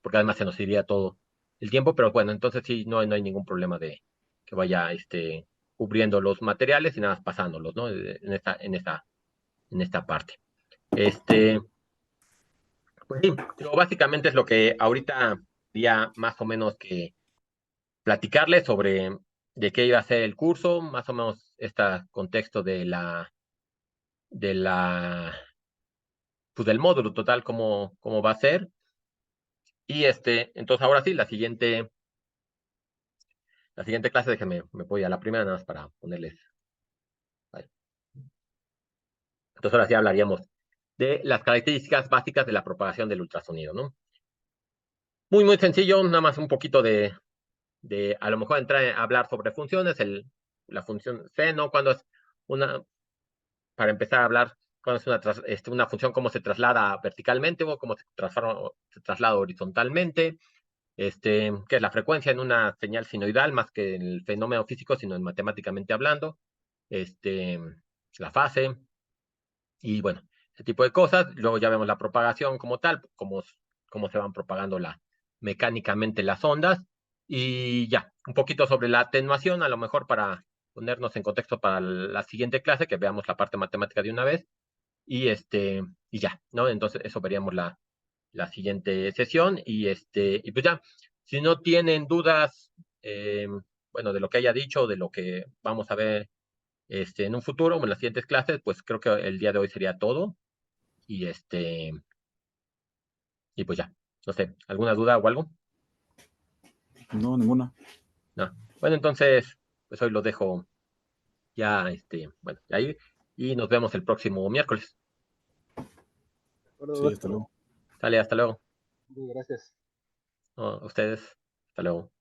porque además se nos iría todo el tiempo, pero bueno, entonces sí, no hay ningún problema de que vaya, cubriendo los materiales y nada más pasándolos, ¿no? En esta parte. Este, pues sí, digo, básicamente es lo que ahorita quería más o menos que platicarles sobre de qué iba a ser el curso, más o menos este contexto de la, pues del módulo total, cómo va a ser. Y entonces ahora sí, la siguiente clase, déjenme, me voy a la primera nada más para ponerles. Vale. Entonces ahora sí hablaríamos de las características básicas de la propagación del ultrasonido, ¿no? Muy, muy sencillo, nada más un poquito de a lo mejor entrar a hablar sobre funciones, la función seno, cuando es una, para empezar a hablar, cuando es una función, cómo se traslada verticalmente o cómo se traslada horizontalmente, qué es la frecuencia en una señal sinoidal, más que en el fenómeno físico, sino en matemáticamente hablando, este, la fase, y bueno, ese tipo de cosas. Luego ya vemos la propagación como tal, cómo se van propagando mecánicamente las ondas. Y ya, un poquito sobre la atenuación, a lo mejor para ponernos en contexto para la siguiente clase, que veamos la parte matemática de una vez. Y ya, ¿no? Entonces, eso veríamos la siguiente sesión. Y pues ya, si no tienen dudas, eh, bueno, de lo que haya dicho, de lo que vamos a ver en un futuro o en las siguientes clases, pues creo que el día de hoy sería todo. Y y pues ya, no sé, ¿alguna duda o algo? No, ninguna. No. Bueno, entonces, pues hoy lo dejo ya, bueno, ahí, y nos vemos el próximo miércoles. ¿De acuerdo, Sí, hasta Oscar? luego. Sale, hasta luego. Muchas gracias. No, a ustedes, hasta luego.